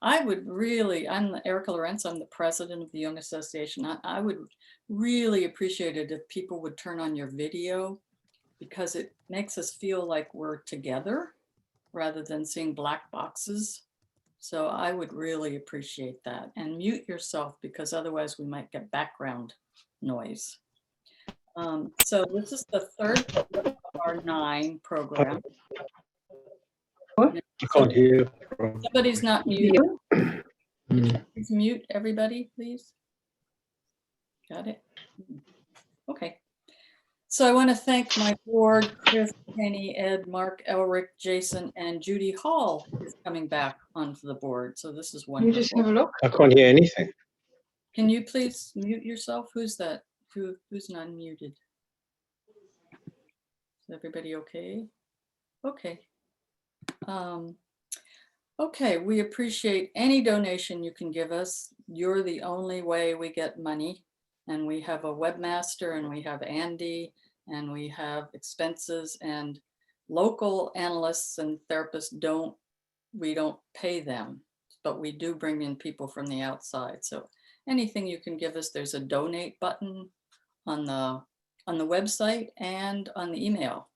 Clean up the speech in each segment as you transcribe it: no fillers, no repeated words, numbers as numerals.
I would really, I'm Erica Lorenz, I'm the president of the Jung Association. I would really appreciate it if people would turn on your video because it makes us feel like we're together rather than seeing black boxes. So I would really appreciate that. And mute yourself because otherwise we might get background noise. So this is the third of our 9 program. I can't hear. Somebody's not muted. Mm. Please mute everybody, please. Got it? Okay. So I want to thank my board, Chris, Penny, Ed, Mark, Elric, Jason, and Judy Hall is coming back onto the board. So this is wonderful. You just have a look. I can't hear anything. Can you please mute yourself? Who's that? Who's not muted? Is everybody okay? Okay. Okay, we appreciate any donation you can give us. You're the only way we get money. And we have a webmaster and we have Andy and we have expenses, and local analysts and therapists we don't pay them, but we do bring in people from the outside. So anything you can give us, there's a donate button on the website and on the email.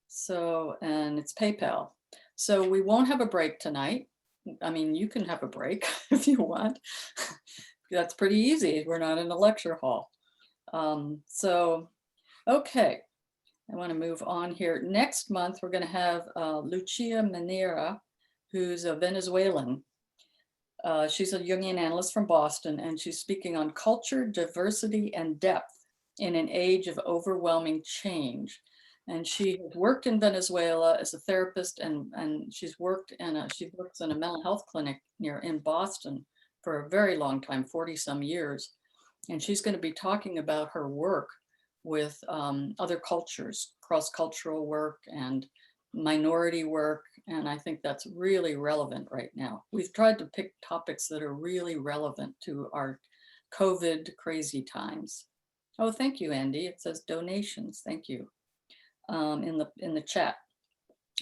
So, and it's PayPal. So we won't have a break tonight. I mean, you can have a break if you want. That's pretty easy. We're not in a lecture hall. Okay, I want to move on here. Next month, we're going to have Lucia Manera, who's a Venezuelan. She's a Jungian analyst from Boston, and she's speaking on culture, diversity, and depth in an age of overwhelming change. And she has worked in Venezuela as a therapist, and she works in a mental health clinic in Boston for a very long time, 40 some years. And she's going to be talking about her work with other cultures, cross-cultural work and minority work. And I think that's really relevant right now. We've tried to pick topics that are really relevant to our COVID crazy times. Oh, thank you, Andy. It says donations. Thank you. In the chat.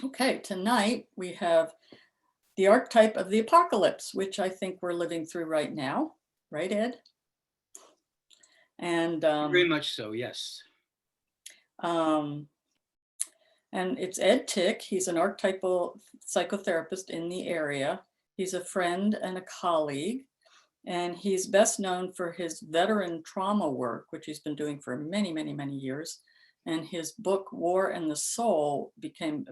Okay, tonight we have the archetype of the apocalypse, which I think we're living through right now, right, Ed? And very much so, yes. And it's Ed Tick. He's an archetypal psychotherapist in the area. He's a friend and a colleague, and he's best known for his veteran trauma work, which he's been doing for many, many, many years. And his book, War and the Soul, became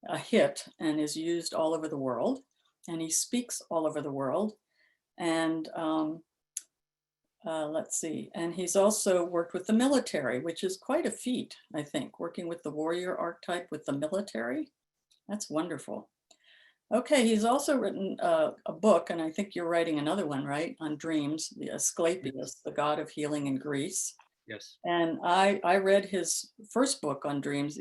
a hit and is used all over the world. And he speaks all over the world. And let's see. And he's also worked with the military, which is quite a feat, I think, working with the warrior archetype with the military. That's wonderful. Okay, he's also written a book, and I think you're writing another one, right? On dreams, the Asclepius, the god of healing in Greece. Yes. And I read his first book on dreams,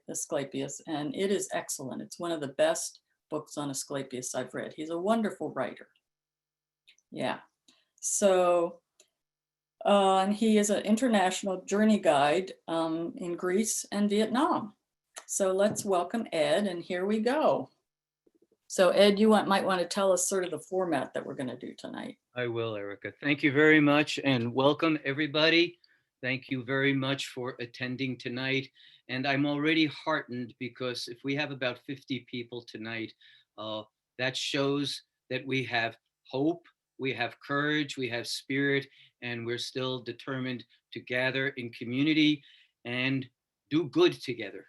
Asclepius, and it is excellent. It's one of the best books on Asclepius I've read. He's a wonderful writer. Yeah. So, and he is an international journey guide in Greece and Vietnam. So let's welcome Ed, and here we go. So Ed, you might want to tell us sort of the format that we're going to do tonight. I will, Erica. Thank you very much, and welcome everybody. Thank you very much for attending tonight. And I'm already heartened because if we have about 50 people tonight, that shows that we have hope, we have courage, we have spirit, and we're still determined to gather in community and do good together.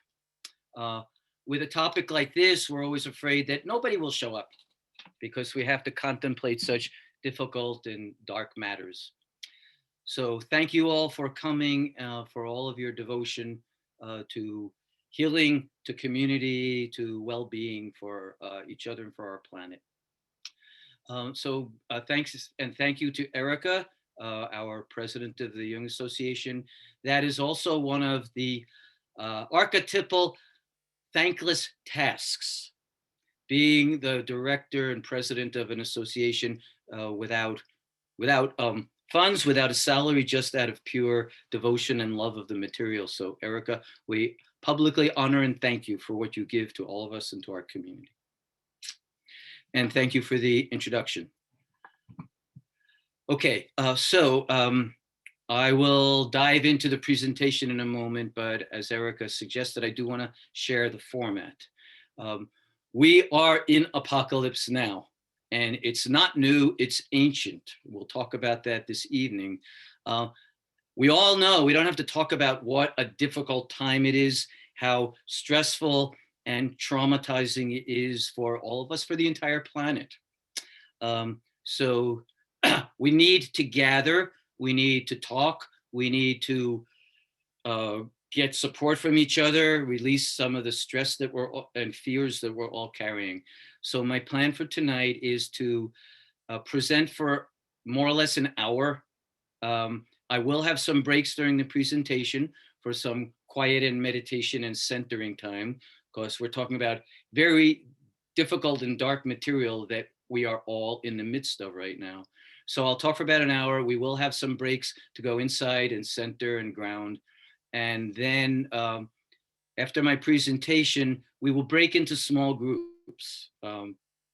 With a topic like this, we're always afraid that nobody will show up because we have to contemplate such difficult and dark matters. So thank you all for coming, for all of your devotion to healing, to community, to well-being for each other and for our planet. Thanks, and thank you to Erica, our president of the Jung Association. That is also one of the archetypal thankless tasks, being the director and president of an association without funds, without a salary, just out of pure devotion and love of the material. So Erica, we publicly honor and thank you for what you give to all of us and to our community. and thank you for the introduction. Okay, I will dive into the presentation in a moment, but as Erica suggested, I do want to share the format. We are in apocalypse now, and it's not new, it's ancient. We'll talk about that this evening. We all know, we don't have to talk about what a difficult time it is, how stressful and traumatizing it is for all of us, for the entire planet. So we need to gather, we need to talk, we need to get support from each other, release some of the stress that and fears that we're all carrying. So my plan for tonight is to present for more or less an hour. I will have some breaks during the presentation for some quiet and meditation and centering time, because we're talking about very difficult and dark material that we are all in the midst of right now. So I'll talk for about an hour. We will have some breaks to go inside and center and ground. And then after my presentation, we will break into small groups.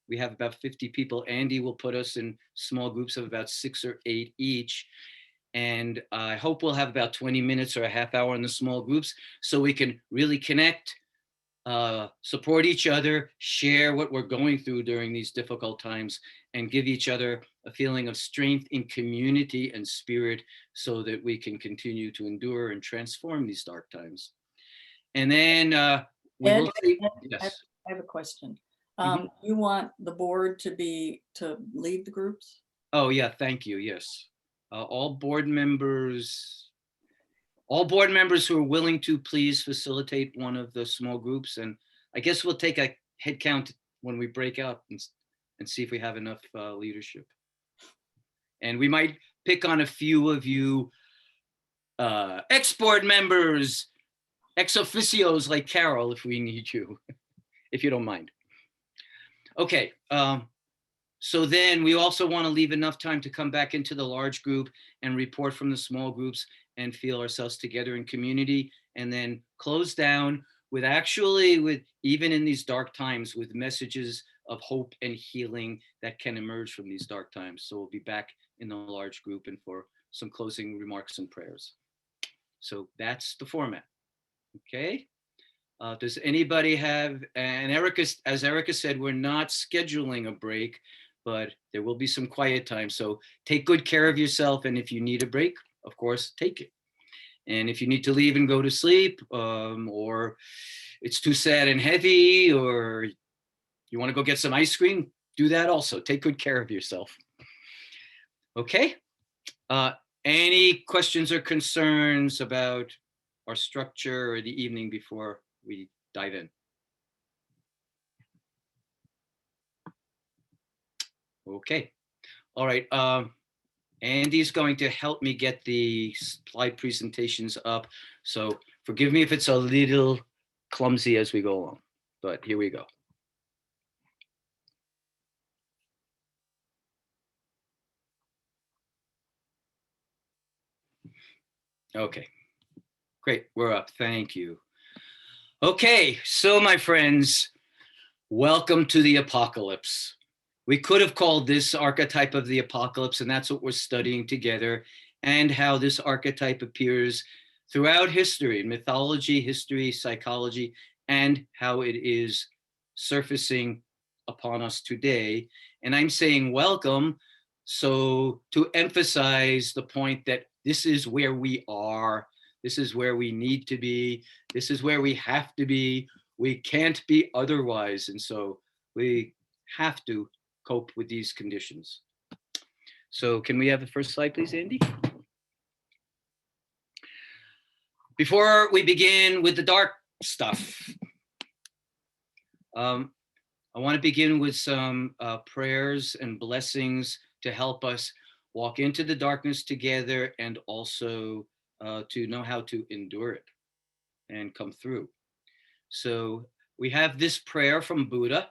We have about 50 people. Andy will put us in small groups of about 6 or 8 each. And I hope we'll have about 20 minutes or a half hour in the small groups so we can really connect, support each other, share what we're going through during these difficult times, and give each other a feeling of strength in community and spirit so that we can continue to endure and transform these dark times. And then we Ed, will see. Ed, Yes. I have a question. Mhm. You want the board to lead the groups? Oh yeah, thank you. Yes. All board members who are willing to, please facilitate one of the small groups. And I guess we'll take a head count when we break up and see if we have enough leadership. And we might pick on a few of you ex-board members, ex-officios like Carol, if we need you, if you don't mind. Okay. So then we also want to leave enough time to come back into the large group and report from the small groups and feel ourselves together in community, and then close down with even in these dark times, with messages of hope and healing that can emerge from these dark times. So we'll be back in the large group and for some closing remarks and prayers. So that's the format. Okay. Does anybody have, and as Erica said, we're not scheduling a break, but there will be some quiet time. So take good care of yourself. And if you need a break, of course, take it. And if you need to leave and go to sleep, or it's too sad and heavy, or you want to go get some ice cream, do that also. Take good care of yourself. Okay. Any questions or concerns about our structure or the evening before we dive in? Okay. All right. Andy's going to help me get the slide presentations up. So forgive me if it's a little clumsy as we go along, but here we go. Okay, great. We're up. Thank you. Okay, so my friends, welcome to the apocalypse. We could have called this Archetype of the Apocalypse, and that's what we're studying together, and how this archetype appears throughout history, in mythology, history, psychology, and how it is surfacing upon us today. And I'm saying welcome, so to emphasize the point that this is where we are, this is where we need to be, this is where we have to be, we can't be otherwise, and so we have to cope with these conditions. So can we have the first slide, please, Andy? Before we begin with the dark stuff, I want to begin with some prayers and blessings to help us walk into the darkness together, and also to know how to endure it and come through. So we have this prayer from Buddha.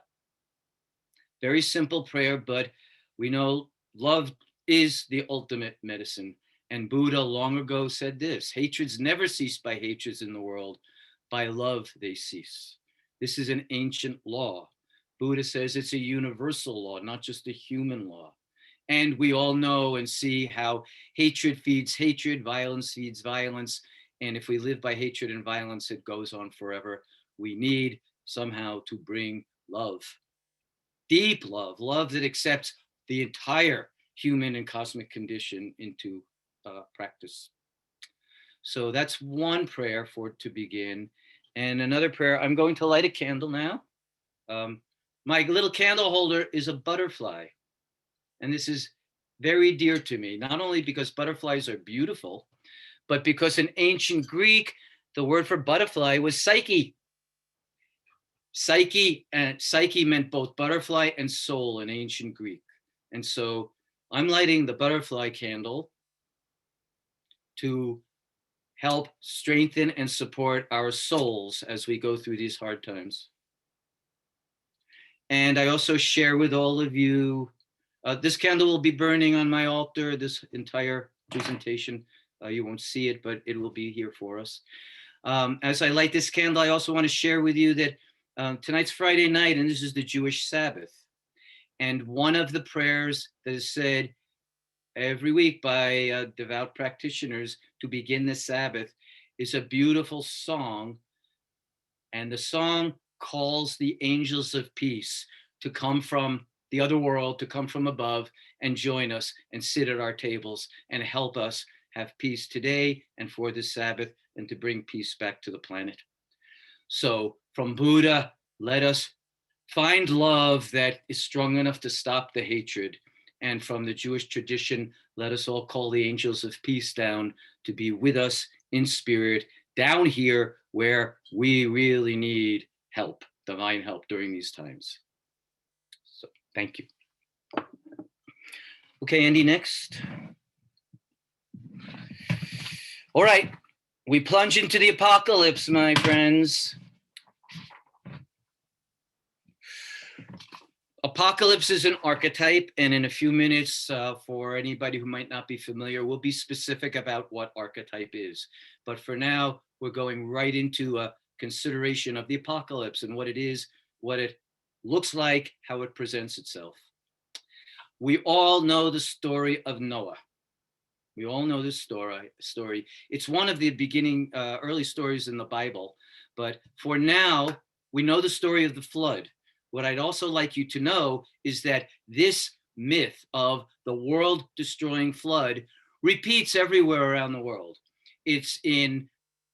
Very simple prayer, but we know love is the ultimate medicine. And Buddha long ago said this: hatreds never cease by hatreds in the world, by love they cease. This is an ancient law. Buddha says it's a universal law, not just a human law. And we all know and see how hatred feeds hatred, violence feeds violence. And if we live by hatred and violence, it goes on forever. We need somehow to bring love, deep love, love that accepts the entire human and cosmic condition into practice. So that's one prayer for to begin. And another prayer, I'm going to light a candle now. My little candle holder is a butterfly. And this is very dear to me, not only because butterflies are beautiful, but because in ancient Greek, the word for butterfly was psyche. Psyche meant both butterfly and soul in ancient Greek. And so I'm lighting the butterfly candle to help strengthen and support our souls as we go through these hard times. And I also share with all of you, this candle will be burning on my altar, this entire presentation. You won't see it, but it will be here for us. As I light this candle, I also want to share with you that tonight's Friday night, and this is the Jewish Sabbath. And one of the prayers that is said every week by devout practitioners to begin the Sabbath is a beautiful song. And the song calls the angels of peace to come from the other world, to come from above and join us and sit at our tables and help us have peace today and for the Sabbath and to bring peace back to the planet. So from Buddha, let us find love that is strong enough to stop the hatred. And from the Jewish tradition, let us all call the angels of peace down to be with us in spirit, down here where we really need help, divine help during these times. So thank you. Okay, Andy, next. All right, we plunge into the apocalypse, my friends. Apocalypse is an archetype, and in a few minutes, for anybody who might not be familiar, we'll be specific about what archetype is. But for now, we're going right into a consideration of the apocalypse and what it is, what it looks like, how it presents itself. We all know the story of Noah. We all know this story. It's one of the beginning, early stories in the Bible. But for now, we know the story of the flood. What I'd also like you to know is that this myth of the world-destroying flood repeats everywhere around the world. It's in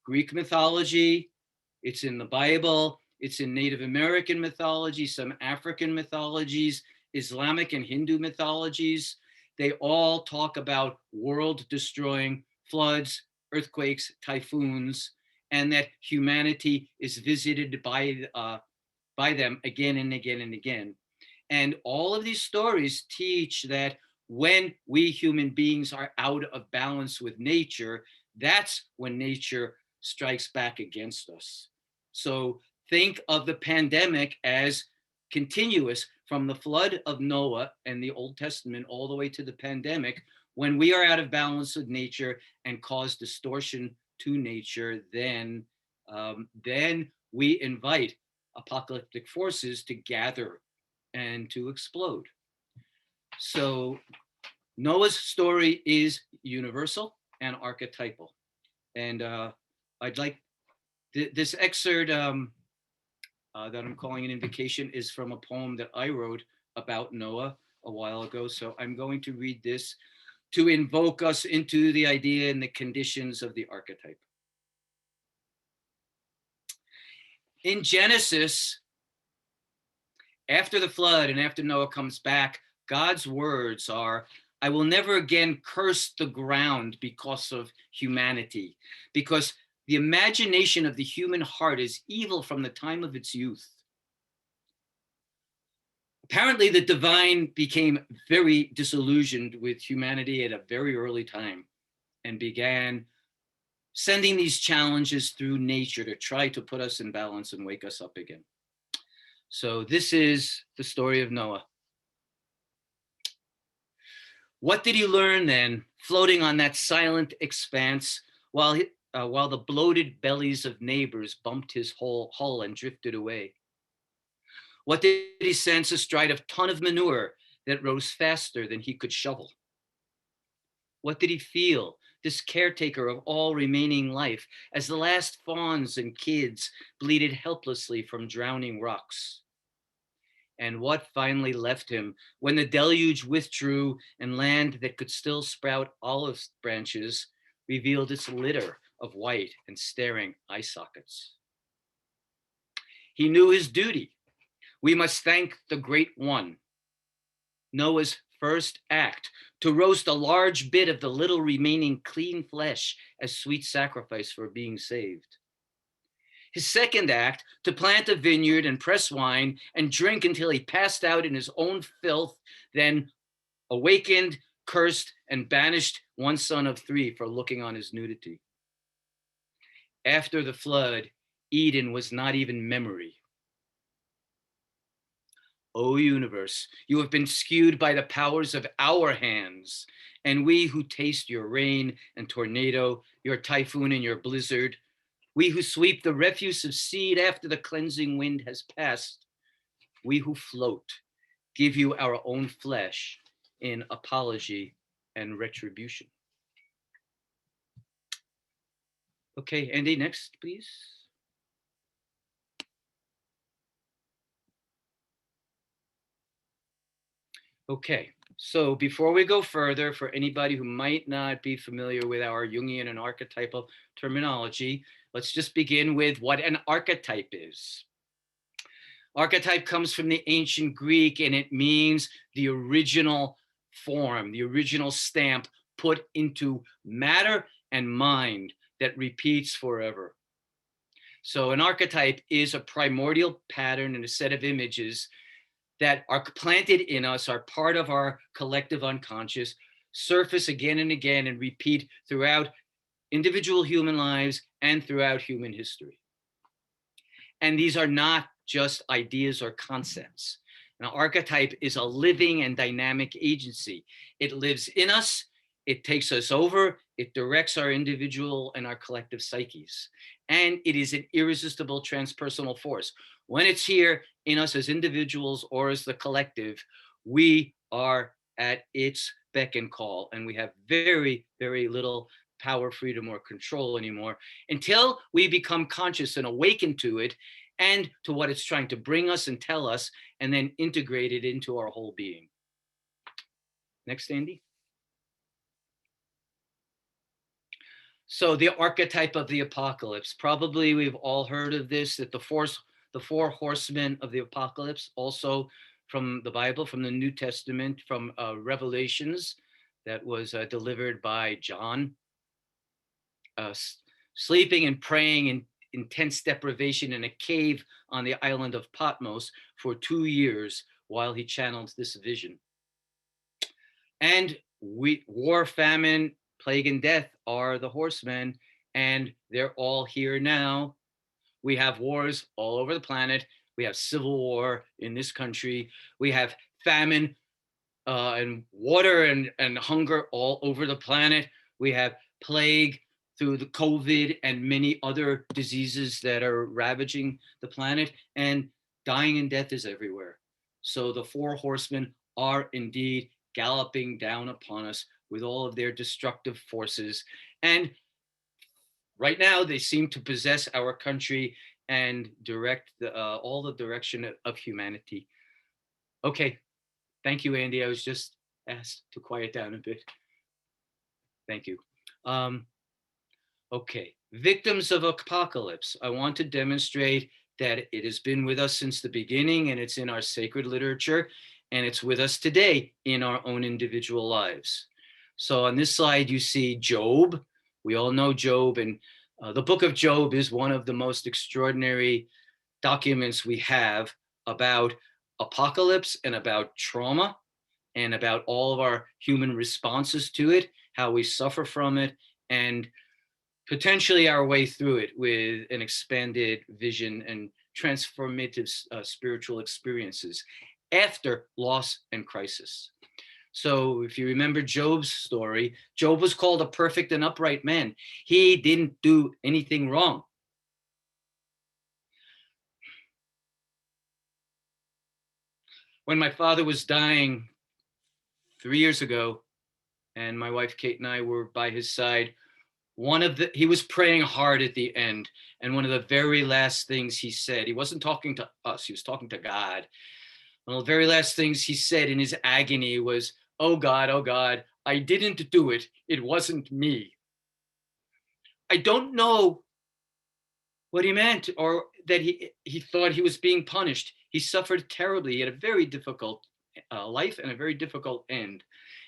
Greek mythology, it's in the Bible, it's in Native American mythology, some African mythologies, Islamic and Hindu mythologies. They all talk about world-destroying floods, earthquakes, typhoons, and that humanity is visited by them again and again and again. And all of these stories teach that when we human beings are out of balance with nature, that's when nature strikes back against us. So think of the pandemic as continuous from the flood of Noah and the Old Testament all the way to the pandemic. When we are out of balance with nature and cause distortion to nature, then we invite apocalyptic forces to gather and to explode. So Noah's story is universal and archetypal. And I'd like this excerpt that I'm calling an invocation is from a poem that I wrote about Noah a while ago. So I'm going to read this to invoke us into the idea and the conditions of the archetype. In Genesis, after the flood and after Noah comes back, God's words are, I will never again curse the ground because of humanity, because the imagination of the human heart is evil from the time of its youth. Apparently, the divine became very disillusioned with humanity at a very early time and began sending these challenges through nature to try to put us in balance and wake us up again. So this is the story of Noah. What did he learn then, floating on that silent expanse while the bloated bellies of neighbors bumped his hull and drifted away? What did he sense astride a ton of manure that rose faster than he could shovel? What did he feel, this caretaker of all remaining life, as the last fawns and kids bleated helplessly from drowning rocks? And what finally left him when the deluge withdrew and land that could still sprout olive branches revealed its litter of white and staring eye sockets? He knew his duty. We must thank the Great One. Noah's first act, to roast a large bit of the little remaining clean flesh as sweet sacrifice for being saved. His second act, to plant a vineyard and press wine and drink until he passed out in his own filth, then awakened, cursed, and banished one son of three for looking on his nudity. After the flood, Eden was not even memory. O universe, you have been skewed by the powers of our hands, and we who taste your rain and tornado, your typhoon and your blizzard, we who sweep the refuse of seed after the cleansing wind has passed, we who float, give you our own flesh in apology and retribution. Okay, Andy, next, please. Okay, so before we go further, for anybody who might not be familiar with our Jungian and archetypal terminology, let's just begin with what an archetype is. Archetype comes from the ancient Greek, and it means the original form, the original stamp put into matter and mind that repeats forever. So an archetype is a primordial pattern and a set of images that are planted in us, are part of our collective unconscious, surface again and again and repeat throughout individual human lives and throughout human history. And these are not just ideas or concepts. An archetype is a living and dynamic agency. It lives in us, it takes us over, it directs our individual and our collective psyches. And it is an irresistible transpersonal force. When it's here in us as individuals or as the collective, we are at its beck and call, and we have very, very little power, freedom, or control anymore until we become conscious and awaken to it and to what it's trying to bring us and tell us, and then integrate it into our whole being. Next, Andy. So the archetype of the apocalypse, probably we've all heard of this, that the four horsemen of the apocalypse, also from the Bible, from the New Testament, from Revelations, that was delivered by John, sleeping and praying in intense deprivation in a cave on the island of Patmos for 2 years while he channeled this vision. And war, famine, plague, and death are the horsemen, and they're all here now. We have wars all over the planet. We have civil war in this country. We have famine and water and hunger all over the planet. We have plague through the COVID and many other diseases that are ravaging the planet, and dying and death is everywhere. So the four horsemen are indeed galloping down upon us with all of their destructive forces. And right now they seem to possess our country and direct all the direction of humanity. Okay, thank you, Andy. I was just asked to quiet down a bit. Thank you. Okay, victims of apocalypse. I want to demonstrate that it has been with us since the beginning, and it's in our sacred literature, and it's with us today in our own individual lives. So on this slide, you see Job. We all know Job, and the book of Job is one of the most extraordinary documents we have about apocalypse and about trauma and about all of our human responses to it, how we suffer from it, and potentially our way through it with an expanded vision and transformative spiritual experiences after loss and crisis. So if you remember Job's story, Job was called a perfect and upright man. He didn't do anything wrong. when my father was dying 3 years ago, and my wife Kate and I were by his side, he was praying hard at the end, and one of the very last things he said, he wasn't talking to us, he was talking to God. One of the very last things he said in his agony was, oh God, I didn't do it. It wasn't me. I don't know what he meant, or that he thought he was being punished. He suffered terribly. He had a very difficult life and a very difficult end.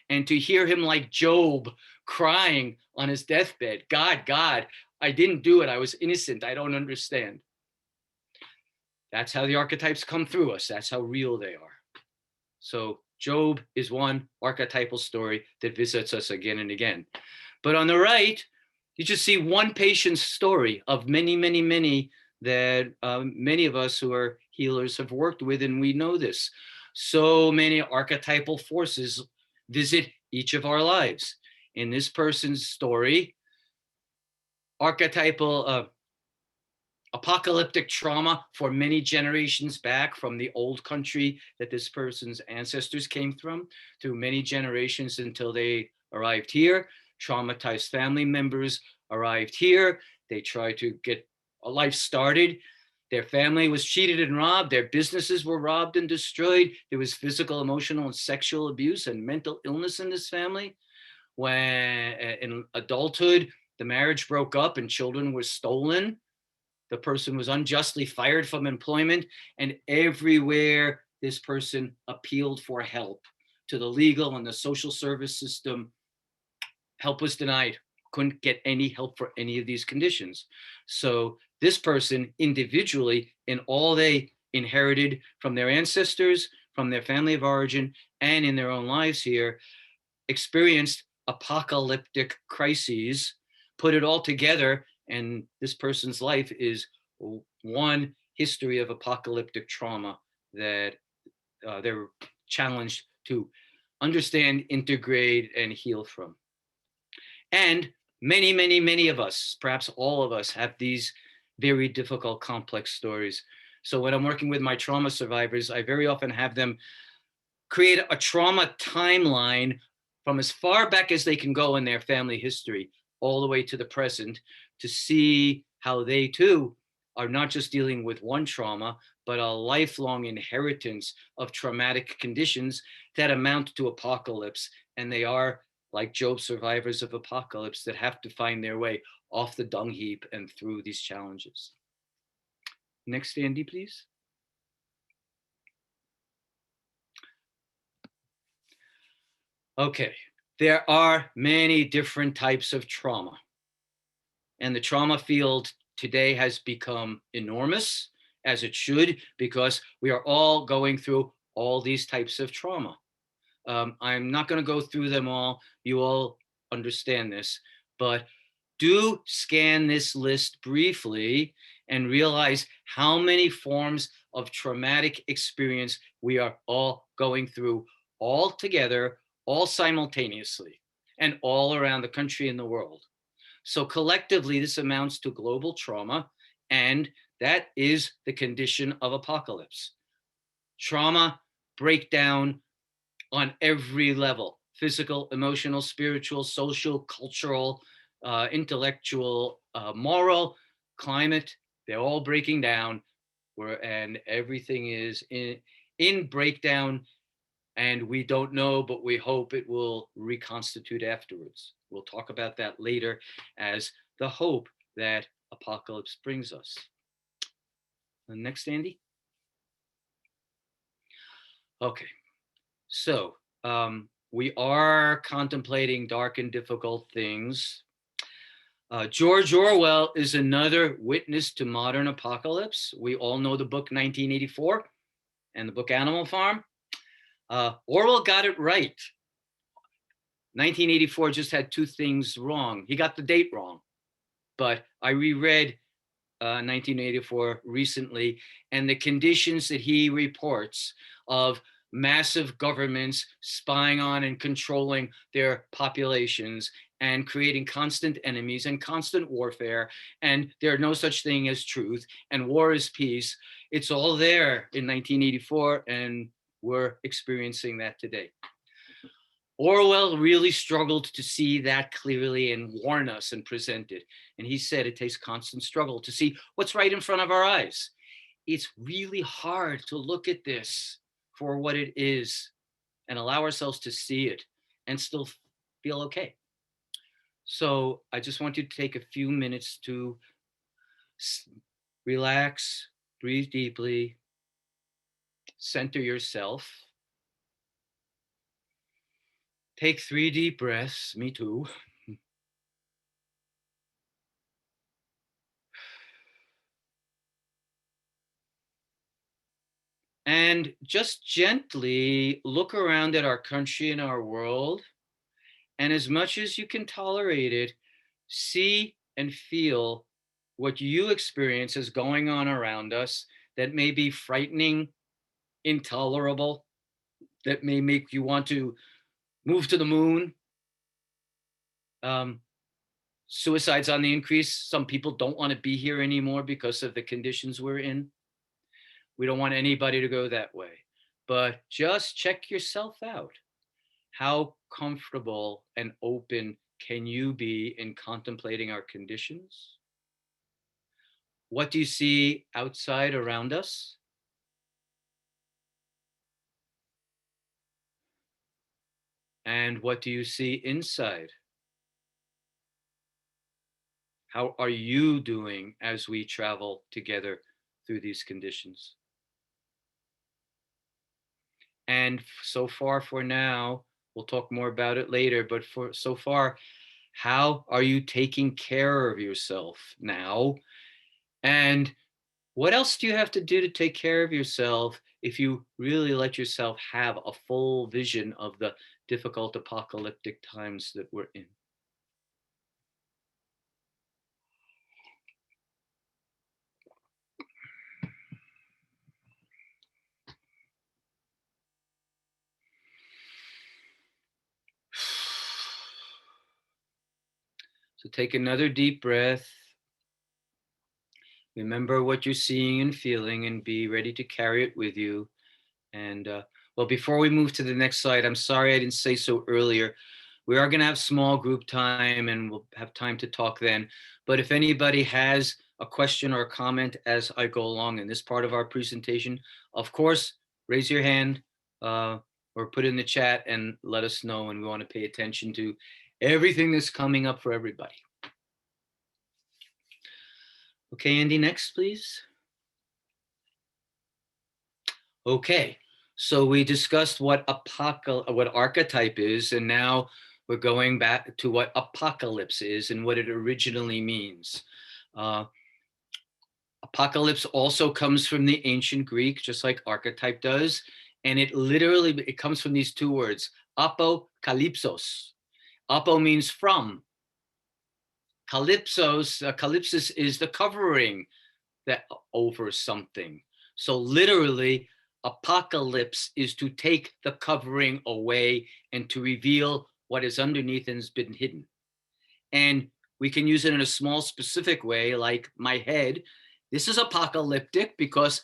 And to hear him like Job crying on his deathbed, God, I didn't do it. I was innocent. I don't understand. That's how the archetypes come through us. That's how real they are. So Job is one archetypal story that visits us again and again. But on the right, you just see one patient's story of many, many, many that many of us who are healers have worked with, and we know this. So many archetypal forces visit each of our lives. In this person's story, archetypal apocalyptic trauma for many generations back from the old country that this person's ancestors came from, through many generations until they arrived here. Traumatized family members arrived here. They tried to get a life started. Their family was cheated and robbed. Their businesses were robbed and destroyed. There was physical, emotional, and sexual abuse and mental illness in this family. When in adulthood, the marriage broke up and children were stolen. The person was unjustly fired from employment, and everywhere this person appealed for help to the legal and the social service system, help was denied. Couldn't get any help for any of these conditions. So this person individually, in all they inherited from their ancestors, from their family of origin, and in their own lives here, experienced apocalyptic crises, put it all together, and this person's life is one history of apocalyptic trauma that they're challenged to understand, integrate, and heal from. And many, many, many of us, perhaps all of us, have these very difficult, complex stories. So when I'm working with my trauma survivors, I very often have them create a trauma timeline from as far back as they can go in their family history, all the way to the present, to see how they too are not just dealing with one trauma, but a lifelong inheritance of traumatic conditions that amount to apocalypse. And they are, like Job, survivors of apocalypse that have to find their way off the dung heap and through these challenges. Next, Andy, please. Okay, there are many different types of trauma, and the trauma field today has become enormous, as it should, because we are all going through all these types of trauma. I'm not going to go through them all. You all understand this, but do scan this list briefly and realize how many forms of traumatic experience we are all going through, all together, all simultaneously, and all around the country and the world. So collectively, this amounts to global trauma, and that is the condition of apocalypse. Trauma breakdown on every level: physical, emotional, spiritual, social, cultural, intellectual, moral, climate. They're all breaking down, and everything is in breakdown, and we don't know, but we hope it will reconstitute afterwards. We'll talk about that later as the hope that apocalypse brings us. Next, Andy. Okay, so we are contemplating dark and difficult things. George Orwell is another witness to modern apocalypse. We all know the book 1984 and the book Animal Farm. Orwell got it right. 1984 just had two things wrong. He got the date wrong. But I reread 1984 recently, and the conditions that he reports of massive governments spying on and controlling their populations and creating constant enemies and constant warfare, and there's no such thing as truth, and war is peace. It's all there in 1984, and we're experiencing that today. Orwell really struggled to see that clearly and warn us and present it. And he said it takes constant struggle to see what's right in front of our eyes. It's really hard to look at this for what it is and allow ourselves to see it and still feel okay. So I just want you to take a few minutes to relax, breathe deeply, center yourself. Take 3 deep breaths, me too. And just gently look around at our country and our world. And as much as you can tolerate it, see and feel what you experience is going on around us that may be frightening, intolerable, that may make you want to move to the moon. Suicide's on the increase. Some people don't want to be here anymore because of the conditions we're in. We don't want anybody to go that way. But just check yourself out. How comfortable and open can you be in contemplating our conditions? What do you see outside around us? And what do you see inside? How are you doing as we travel together through these conditions? And so far for now, we'll talk more about it later, but for so far, how are you taking care of yourself now? And what else do you have to do to take care of yourself if you really let yourself have a full vision of the difficult apocalyptic times that we're in? So take another deep breath. Remember what you're seeing and feeling and be ready to carry it with you. And well, before we move to the next slide, I'm sorry I didn't say so earlier. We are going to have small group time and we'll have time to talk then. But if anybody has a question or a comment as I go along in this part of our presentation, of course, raise your hand or put in the chat and let us know. And we want to pay attention to everything that's coming up for everybody. Okay, Andy, next, please. Okay, so we discussed what archetype is, and now we're going back to what apocalypse is and what it originally means. Apocalypse also comes from the ancient Greek, just like archetype does, and it comes from these 2 words, apokalypsos. Apo means from. Calypsis is the covering that over something. So literally, apocalypse is to take the covering away and to reveal what is underneath and has been hidden. And we can use it in a small specific way, like my head. This is apocalyptic because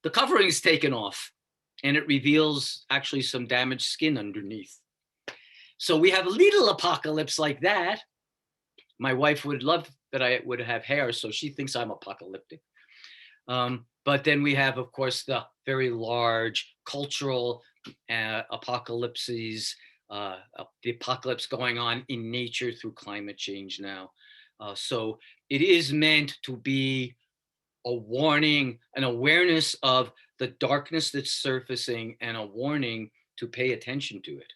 the covering is taken off and it reveals actually some damaged skin underneath. So we have a little apocalypse like that. My wife would love that I would have hair, so she thinks I'm apocalyptic. But then we have, of course, the very large cultural apocalypses, the apocalypse going on in nature through climate change now. So it is meant to be a warning, an awareness of the darkness that's surfacing and a warning to pay attention to it.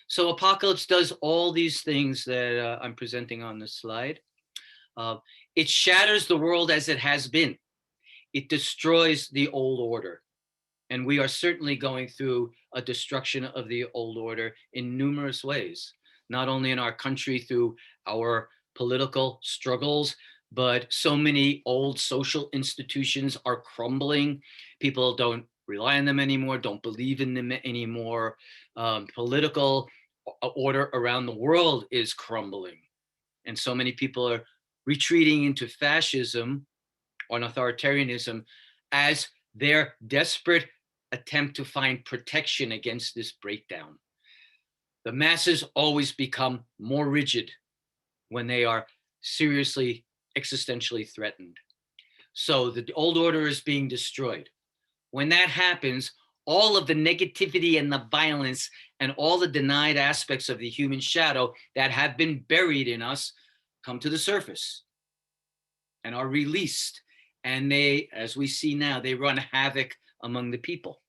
So apocalypse does all these things that I'm presenting on this slide. It shatters the world as it has been. It destroys the old order. And we are certainly going through a destruction of the old order in numerous ways, not only in our country through our political struggles, but so many old social institutions are crumbling. People don't rely on them anymore, don't believe in them anymore. Political order around the world is crumbling. And so many people are retreating into fascism or authoritarianism as their desperate attempt to find protection against this breakdown. The masses always become more rigid when they are seriously existentially threatened. So the old order is being destroyed. When that happens, all of the negativity and the violence and all the denied aspects of the human shadow that have been buried in us come to the surface and are released. And they, as we see now, they run havoc among the people.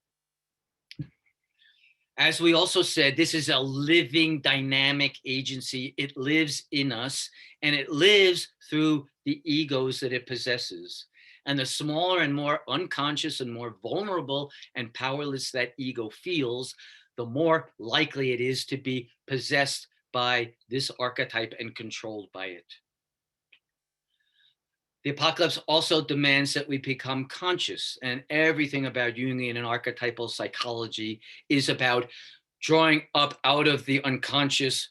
As we also said, this is a living, dynamic agency. It lives in us, and it lives through the egos that it possesses. And the smaller and more unconscious and more vulnerable and powerless that ego feels, the more likely it is to be possessed by this archetype and controlled by it. The apocalypse also demands that we become conscious, and everything about Jungian and archetypal psychology is about drawing up out of the unconscious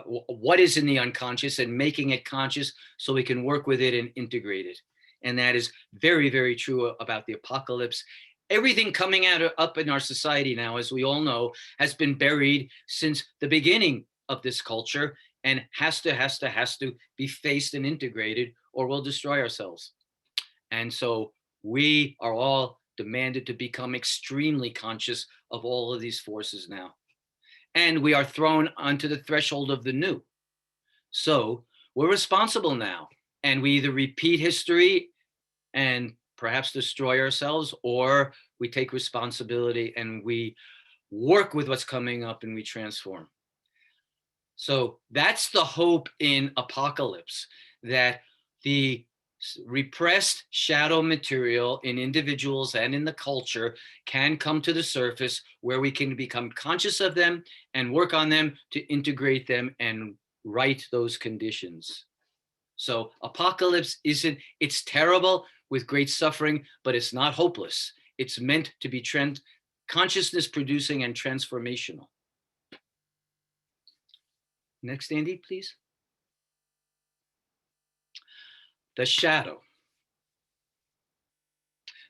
what is in the unconscious and making it conscious so we can work with it and integrate it. And that is very, very true about the apocalypse. Everything coming up in our society now, as we all know, has been buried since the beginning of this culture and has to be faced and integrated, or we'll destroy ourselves. And so we are all demanded to become extremely conscious of all of these forces now. And we are thrown onto the threshold of the new. So we're responsible now. And we either repeat history and perhaps destroy ourselves, or we take responsibility and we work with what's coming up and we transform. So that's the hope in apocalypse, that the repressed shadow material in individuals and in the culture can come to the surface, where we can become conscious of them and work on them to integrate them and right those conditions. So apocalypse it's terrible with great suffering, but it's not hopeless. It's meant to be consciousness producing and transformational. Next, Andy, please. The shadow.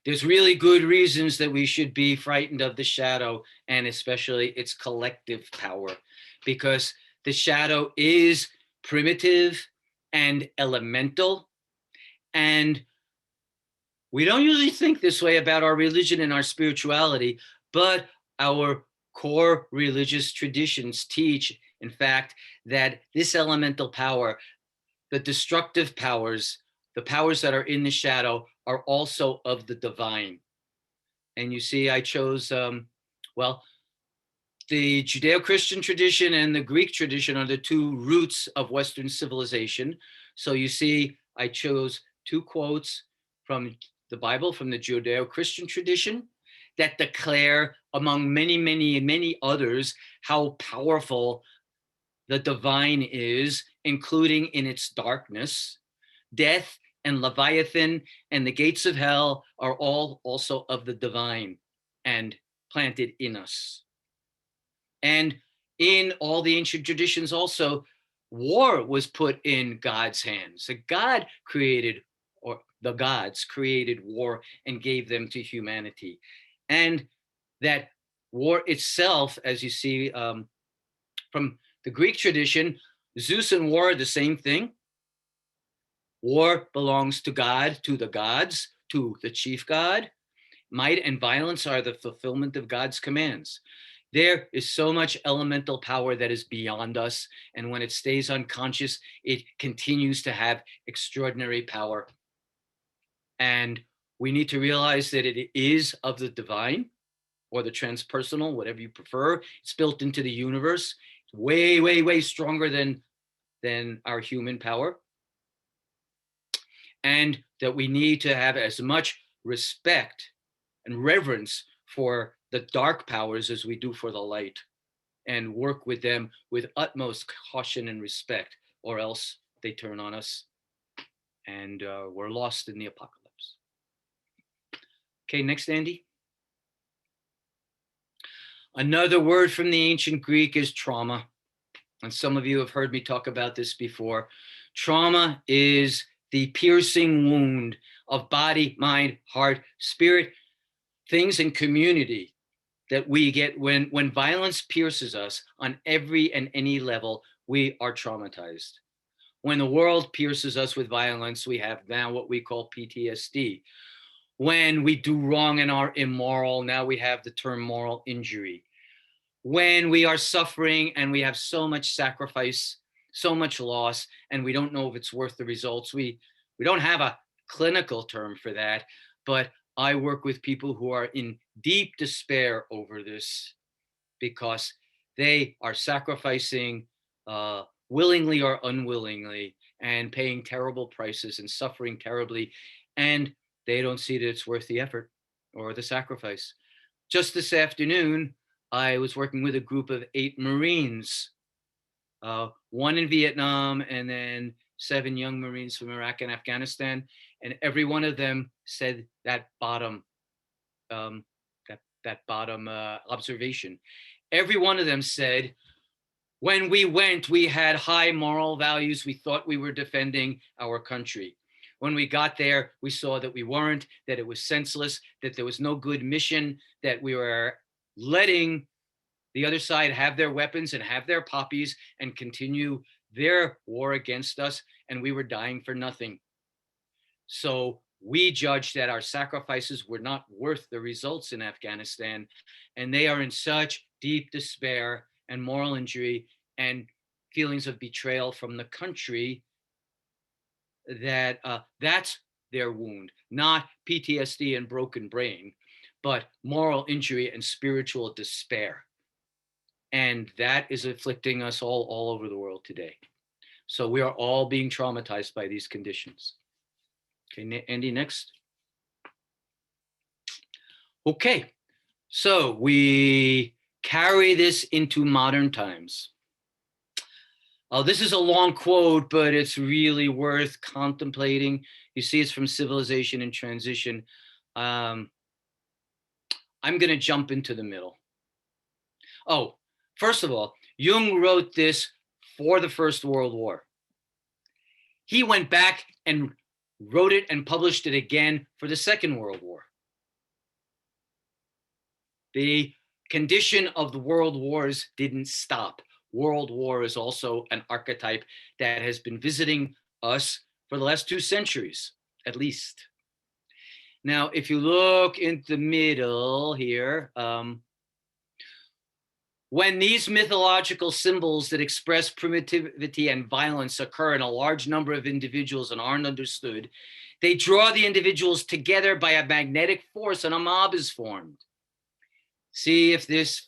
There's really good reasons that we should be frightened of the shadow, and especially its collective power, because the shadow is primitive and elemental. And we don't usually think this way about our religion and our spirituality, but our core religious traditions teach, in fact, that this elemental power, the destructive powers, the powers that are in the shadow, are also of the divine. And you see, I chose, the Judeo-Christian tradition and the Greek tradition are the two roots of Western civilization. So you see, I chose two quotes from the Bible, from the Judeo-Christian tradition, that declare, among many, many, many others, how powerful the divine is, including in its darkness. Death and Leviathan and the gates of hell are all also of the divine and planted in us. And in all the ancient traditions also, war was put in God's hands. So God created, or the gods created war and gave them to humanity. And that war itself, as you see from the Greek tradition, Zeus and war are the same thing. War belongs to God, to the gods, to the chief god. Might and violence are the fulfillment of God's commands. There is so much elemental power that is beyond us. And when it stays unconscious, it continues to have extraordinary power. And we need to realize that it is of the divine, or the transpersonal, whatever you prefer. It's built into the universe. It's way, way, way stronger than our human power. And that we need to have as much respect and reverence for the dark powers as we do for the light, and work with them with utmost caution and respect, or else they turn on us and we're lost in the apocalypse. Okay, next, Andy. Another word from the ancient Greek is trauma. And some of you have heard me talk about this before. Trauma is the piercing wound of body, mind, heart, spirit things in community that we get when violence pierces us on every and any level, we are traumatized. When the world pierces us with violence, we have now what we call PTSD. When we do wrong and are immoral, now we have the term moral injury. When we are suffering and we have so much sacrifice, so much loss, and we don't know if it's worth the results, we don't have a clinical term for that, but I work with people who are in deep despair over this because they are sacrificing willingly or unwillingly and paying terrible prices and suffering terribly, and they don't see that it's worth the effort or the sacrifice. Just this afternoon, I was working with a group of 8 Marines, one in Vietnam and then 7 young Marines from Iraq and Afghanistan. And every one of them said that bottom observation. Every one of them said, when we went, we had high moral values. We thought we were defending our country. When we got there, we saw that we weren't, that it was senseless, that there was no good mission, that we were letting the other side have their weapons and have their poppies and continue their war against us, and we were dying for nothing. So we judged that our sacrifices were not worth the results in Afghanistan, and they are in such deep despair and moral injury and feelings of betrayal from the country that that's their wound, not PTSD and broken brain, but moral injury and spiritual despair. And that is afflicting us all over the world today. So we are all being traumatized by these conditions. Okay, Andy, next. Okay, so we carry this into modern times. This is a long quote, but it's really worth contemplating. You see, it's from Civilization in Transition. I'm going to jump into the middle. Oh, first of all, Jung wrote this for the First World War. He went back and wrote it and published it again for the Second World War. The condition of the world wars didn't stop. World war is also an archetype that has been visiting us for the last 2 centuries, at least. Now, if you look in the middle here, when these mythological symbols that express primitivity and violence occur in a large number of individuals and aren't understood, they draw the individuals together by a magnetic force and a mob is formed. See if this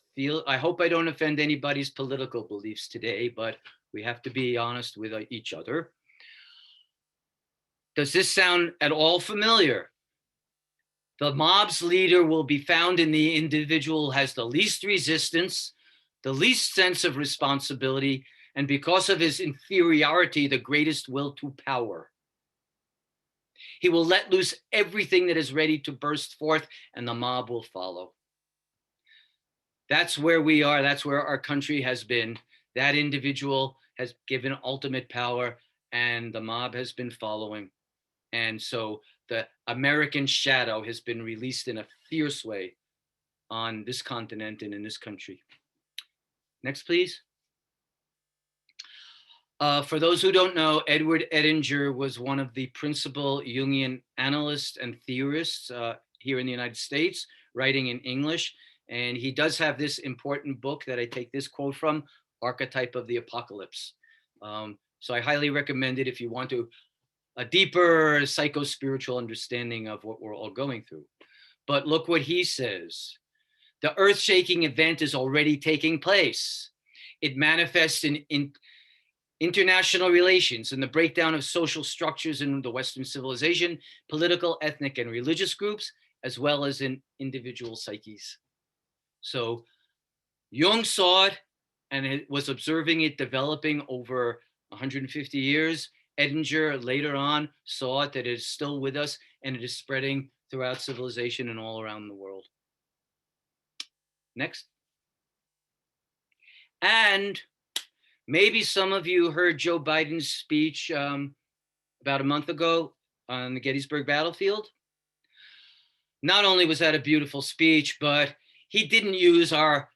I hope I don't offend anybody's political beliefs today, but we have to be honest with each other. Does this sound at all familiar? The mob's leader will be found in the individual who has the least resistance, the least sense of responsibility, and because of his inferiority, the greatest will to power. He will let loose everything that is ready to burst forth, and the mob will follow. That's where we are. That's where our country has been. That individual has given ultimate power, and the mob has been following. And so the American shadow has been released in a fierce way on this continent and in this country. Next, please. For those who don't know, Edward Edinger was one of the principal Jungian analysts and theorists here in the United States, writing in English. And he does have this important book that I take this quote from, Archetype of the Apocalypse. So I highly recommend it if you want a deeper psycho-spiritual understanding of what we're all going through. But look what he says. The earth-shaking event is already taking place. It manifests in international relations and the breakdown of social structures in the Western civilization, political, ethnic, and religious groups, as well as in individual psyches. So Jung saw it and it was observing it developing over 150 years. Edinger later on saw it, that it is still with us and it is spreading throughout civilization and all around the world. Next. And maybe some of you heard Joe Biden's speech about 1 month ago on the Gettysburg battlefield. not only was that a beautiful speech, but he didn't use our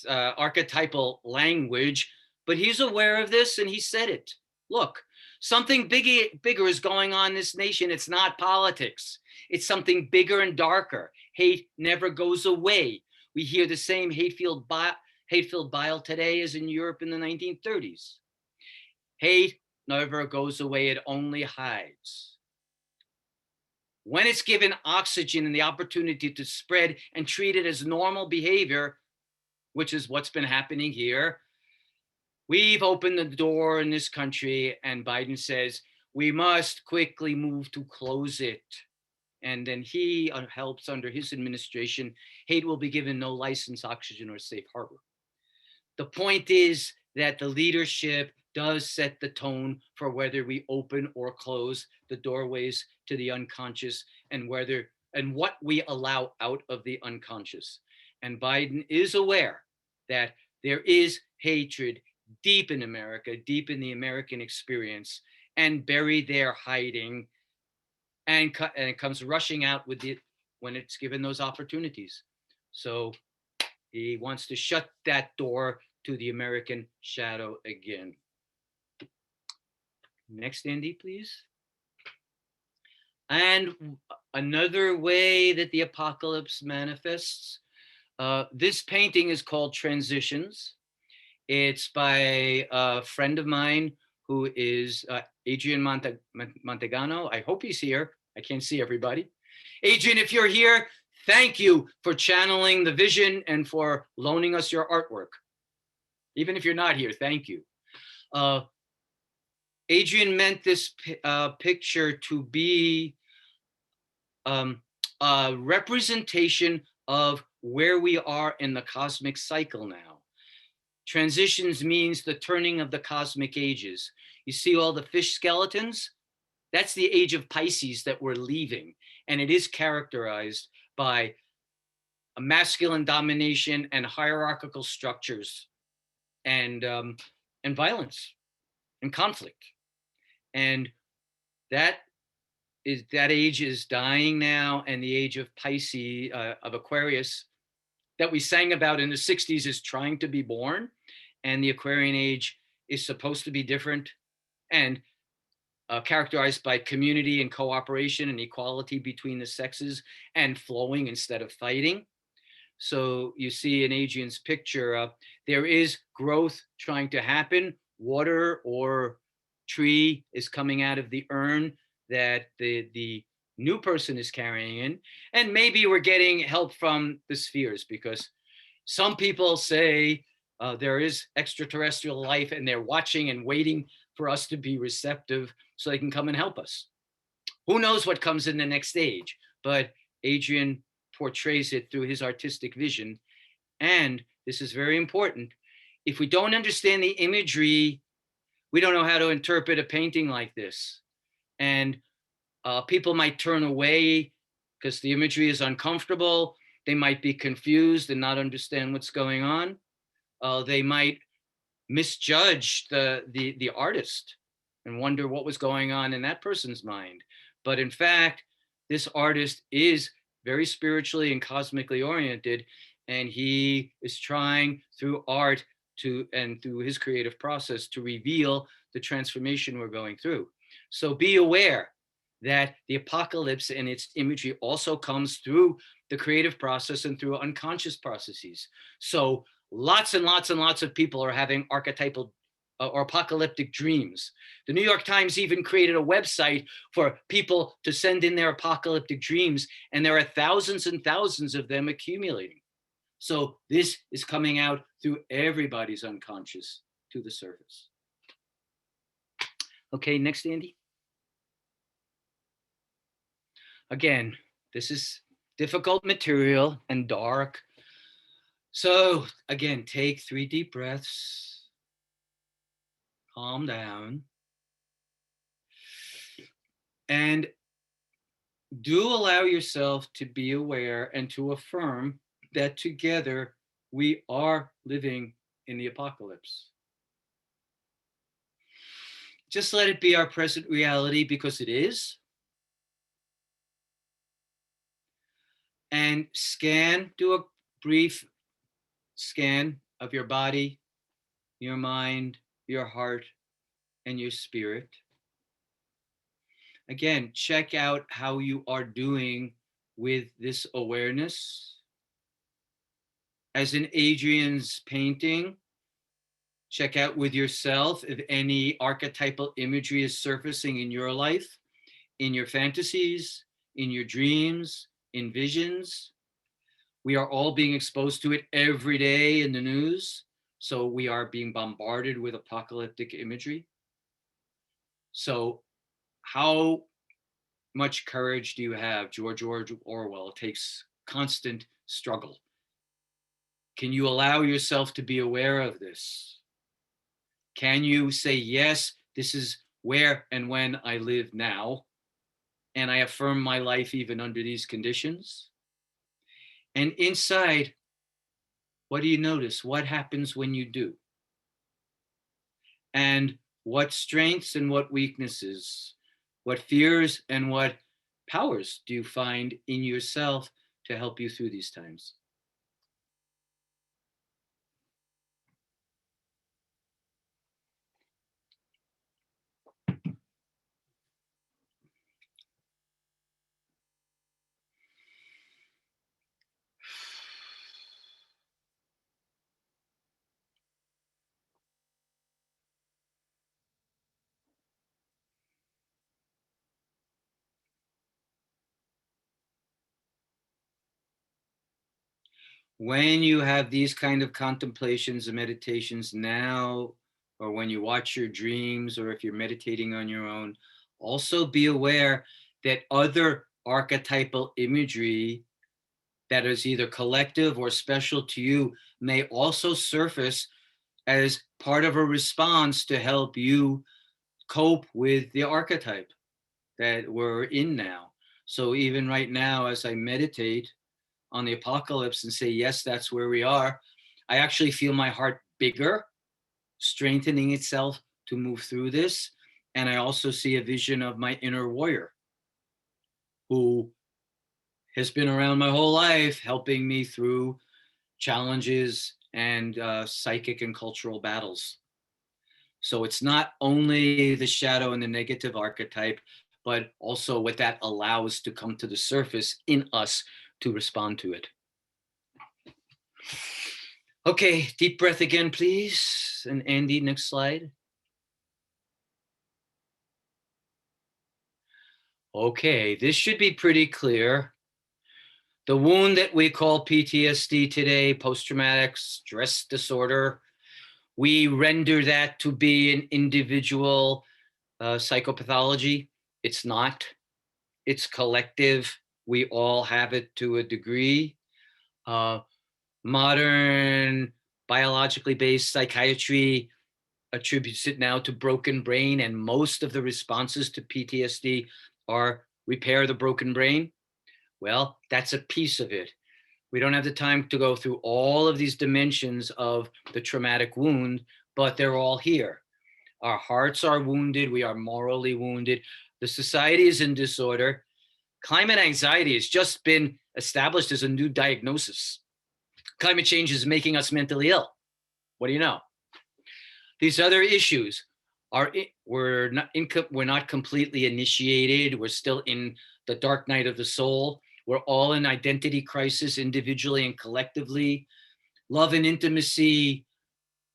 archetypal language, but he's aware of this and he said it. Look, something bigger is going on in this nation. It's not politics. It's something bigger and darker. Hate never goes away. We hear the same hate-filled bile today as in Europe in the 1930s. Hate never goes away. It only hides. When it's given oxygen and the opportunity to spread and treat it as normal behavior, which is what's been happening here, we've opened the door in this country, and Biden says we must quickly move to close it. And then he helps under his administration. Hate will be given no license, oxygen, or safe harbor. The point is that the leadership does set the tone for whether we open or close the doorways to the unconscious, and what we allow out of the unconscious. And Biden is aware that there is hatred deep in America, deep in the American experience, and buried there hiding, and it comes rushing out with it when it's given those opportunities. So he wants to shut that door to the American shadow again. Next, Andy, please. And another way that the apocalypse manifests, this painting is called Transitions. It's by a friend of mine who is Adrian Montegano. I hope he's here. I can't see everybody. Adrian, if you're here, thank you for channeling the vision and for loaning us your artwork. Even if you're not here, thank you. Adrian meant this picture to be a representation of where we are in the cosmic cycle now. Transitions means the turning of the cosmic ages. You see all the fish skeletons? That's the age of Pisces that we're leaving. And it is characterized by a masculine domination and hierarchical structures and violence and conflict. And that age is dying now, and the age of Pisces, of Aquarius, that we sang about in the 60s is trying to be born, and the Aquarian age is supposed to be different and characterized by community and cooperation and equality between the sexes and flowing instead of fighting. So you see in Adrian's picture, there is growth trying to happen. Water or tree is coming out of the urn that the new person is carrying in. And maybe we're getting help from the spheres, because some people say there is extraterrestrial life and they're watching and waiting for us to be receptive so they can come and help us. Who knows what comes in the next stage, but Adrian portrays it through his artistic vision. And this is very important. If we don't understand the imagery, we don't know how to interpret a painting like this. And people might turn away because the imagery is uncomfortable. They might be confused and not understand what's going on. They might misjudge the artist and wonder what was going on in that person's mind. But in fact, this artist is very spiritually and cosmically oriented, and he is trying through art and through his creative process to reveal the transformation we're going through. So be aware that the apocalypse and its imagery also comes through the creative process and through unconscious processes. So lots and lots and lots of people are having archetypal or apocalyptic dreams. The New York Times even created a website for people to send in their apocalyptic dreams, and there are thousands and thousands of them accumulating. So this is coming out through everybody's unconscious to the surface. Okay, next, Andy. Again, this is difficult material and dark. So again, take 3 deep breaths. Calm down. And do allow yourself to be aware and to affirm that together we are living in the apocalypse. Just let it be our present reality, because it is. and do a brief scan of your body, your mind, your heart, and your spirit. Again, check out how you are doing with this awareness. As in Adrian's painting, check out with yourself if any archetypal imagery is surfacing in your life, in your fantasies, in your dreams, in visions. We are all being exposed to it every day in the news. So we are being bombarded with apocalyptic imagery. So how much courage do you have? George Orwell, it takes constant struggle. Can you allow yourself to be aware of this? Can you say, yes, this is where and when I live now, and I affirm my life even under these conditions? And inside, what do you notice? What happens when you do? And what strengths and what weaknesses, what fears and what powers do you find in yourself to help you through these times? When you have these kind of contemplations and meditations now, or when you watch your dreams, or if you're meditating on your own, also be aware that other archetypal imagery that is either collective or special to you may also surface as part of a response to help you cope with the archetype that we're in now. So even right now, as I meditate on the apocalypse and say, yes, that's where we are, I actually feel my heart bigger, strengthening itself to move through this. And I also see a vision of my inner warrior who has been around my whole life, helping me through challenges and psychic and cultural battles. So it's not only the shadow and the negative archetype, but also what that allows to come to the surface in us to respond to it. Okay, deep breath again, please. And Andy, next slide. Okay, this should be pretty clear. The wound that we call PTSD today, post-traumatic stress disorder, we render that to be an individual psychopathology. It's not. It's collective. We all have it to a degree. Modern biologically based psychiatry attributes it now to broken brain, and most of the responses to PTSD are repair the broken brain. Well, that's a piece of it. We don't have the time to go through all of these dimensions of the traumatic wound, but they're all here. Our hearts are wounded. We are morally wounded. The society is in disorder. Climate anxiety has just been established as a new diagnosis. Climate change is making us mentally ill. What do you know? These other issues are, we're not completely initiated. We're still in the dark night of the soul. We're all in identity crisis, individually and collectively. Love and intimacy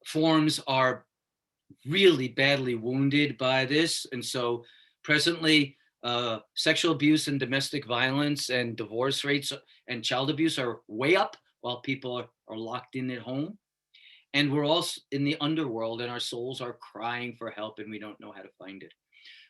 forms are really badly wounded by this. And so presently, sexual abuse and domestic violence and divorce rates and child abuse are way up while people are locked in at home. And we're all in the underworld and our souls are crying for help and we don't know how to find it.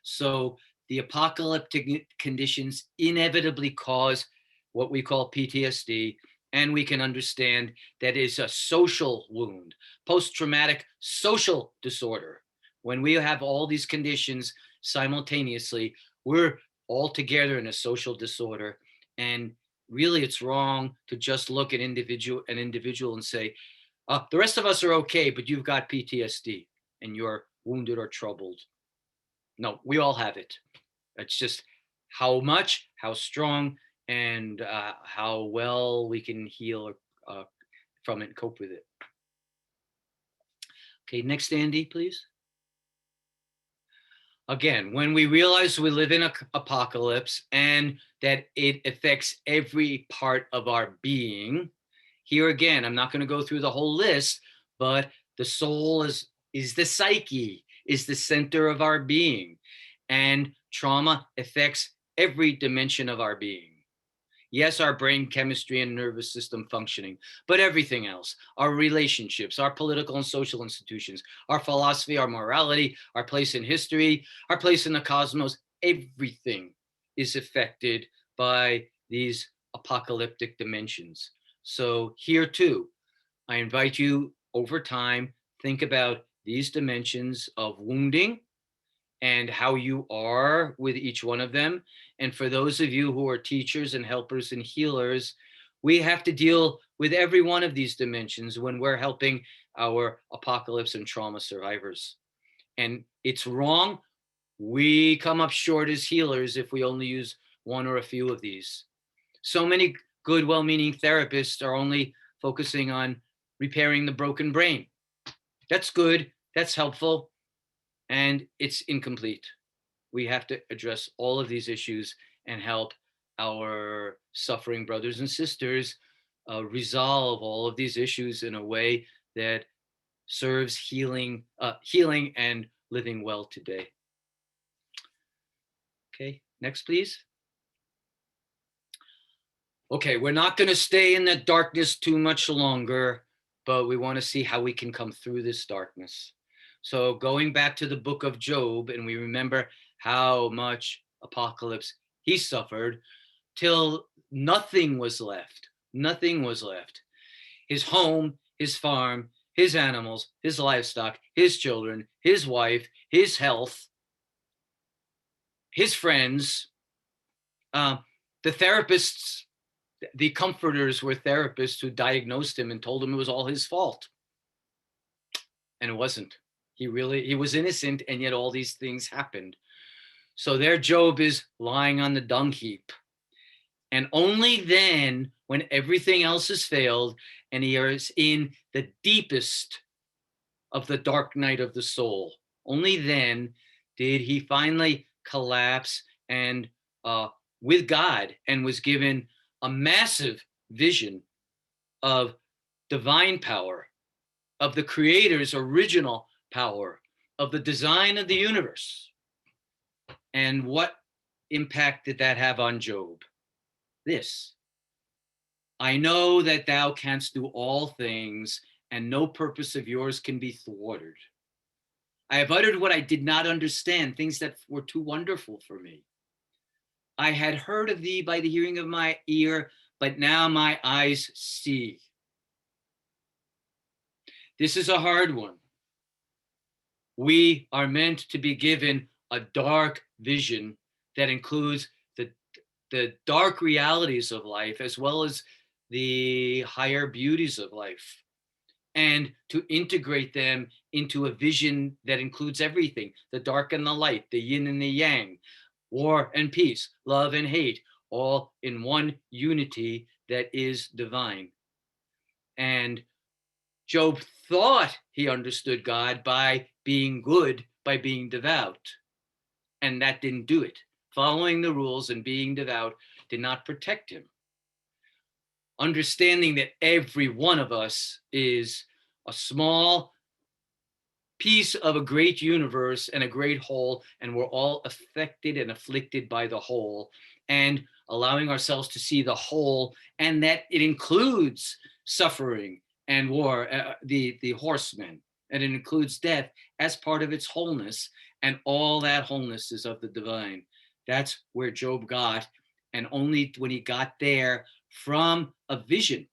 So the apocalyptic conditions inevitably cause what we call PTSD. And we can understand that is a social wound, post-traumatic social disorder. When we have all these conditions simultaneously, we're all together in a social disorder. And really, it's wrong to just look at an individual and say, the rest of us are okay, but you've got PTSD and you're wounded or troubled. No, we all have it. It's just how much, how strong, and how well we can heal from it and cope with it. Okay, next, Andy, please. Again, when we realize we live in an apocalypse and that it affects every part of our being, here again, I'm not going to go through the whole list, but the soul is the psyche, is the center of our being, and trauma affects every dimension of our being. Yes, our brain chemistry and nervous system functioning, but everything else, our relationships, our political and social institutions, our philosophy, our morality, our place in history, our place in the cosmos, everything is affected by these apocalyptic dimensions. So here too, I invite you over time, think about these dimensions of wounding and how you are with each one of them. And for those of you who are teachers and helpers and healers, we have to deal with every one of these dimensions when we're helping our apocalypse and trauma survivors. And it's wrong. We come up short as healers if we only use one or a few of these. So many good, well-meaning therapists are only focusing on repairing the broken brain. That's good. That's helpful. And it's incomplete. We have to address all of these issues and help our suffering brothers and sisters resolve all of these issues in a way that serves healing and living well today. Okay, next, please. Okay, we're not going to stay in the darkness too much longer, but we want to see how we can come through this darkness. So going back to the book of Job, and we remember how much apocalypse he suffered till nothing was left. Nothing was left. His home, his farm, his animals, his livestock, his children, his wife, his health, his friends, the therapists, the comforters were therapists who diagnosed him and told him it was all his fault. And it wasn't. He was innocent, and yet all these things happened. So there Job is lying on the dung heap. And only then, when everything else has failed and he is in the deepest of the dark night of the soul, only then did he finally collapse and with God, and was given a massive vision of divine power, of the Creator's original power, of the design of the universe. And what impact did that have on Job? This: I know that thou canst do all things, and no purpose of yours can be thwarted. I have uttered what I did not understand, things that were too wonderful for me. I had heard of thee by the hearing of my ear, but now my eyes see. This is a hard one. We are meant to be given a dark vision that includes the dark realities of life as well as the higher beauties of life, and to integrate them into a vision that includes everything: the dark and the light, the yin and the yang, war and peace, love and hate, all in one unity that is divine. And Job thought he understood God by being good, by being devout, and that didn't do it. Following the rules and being devout did not protect him. Understanding that every one of us is a small piece of a great universe and a great whole, and we're all affected and afflicted by the whole, and allowing ourselves to see the whole, and that it includes suffering and war, the horsemen, and it includes death as part of its wholeness, and all that wholeness is of the divine. That's where Job got, and only when he got there from a vision,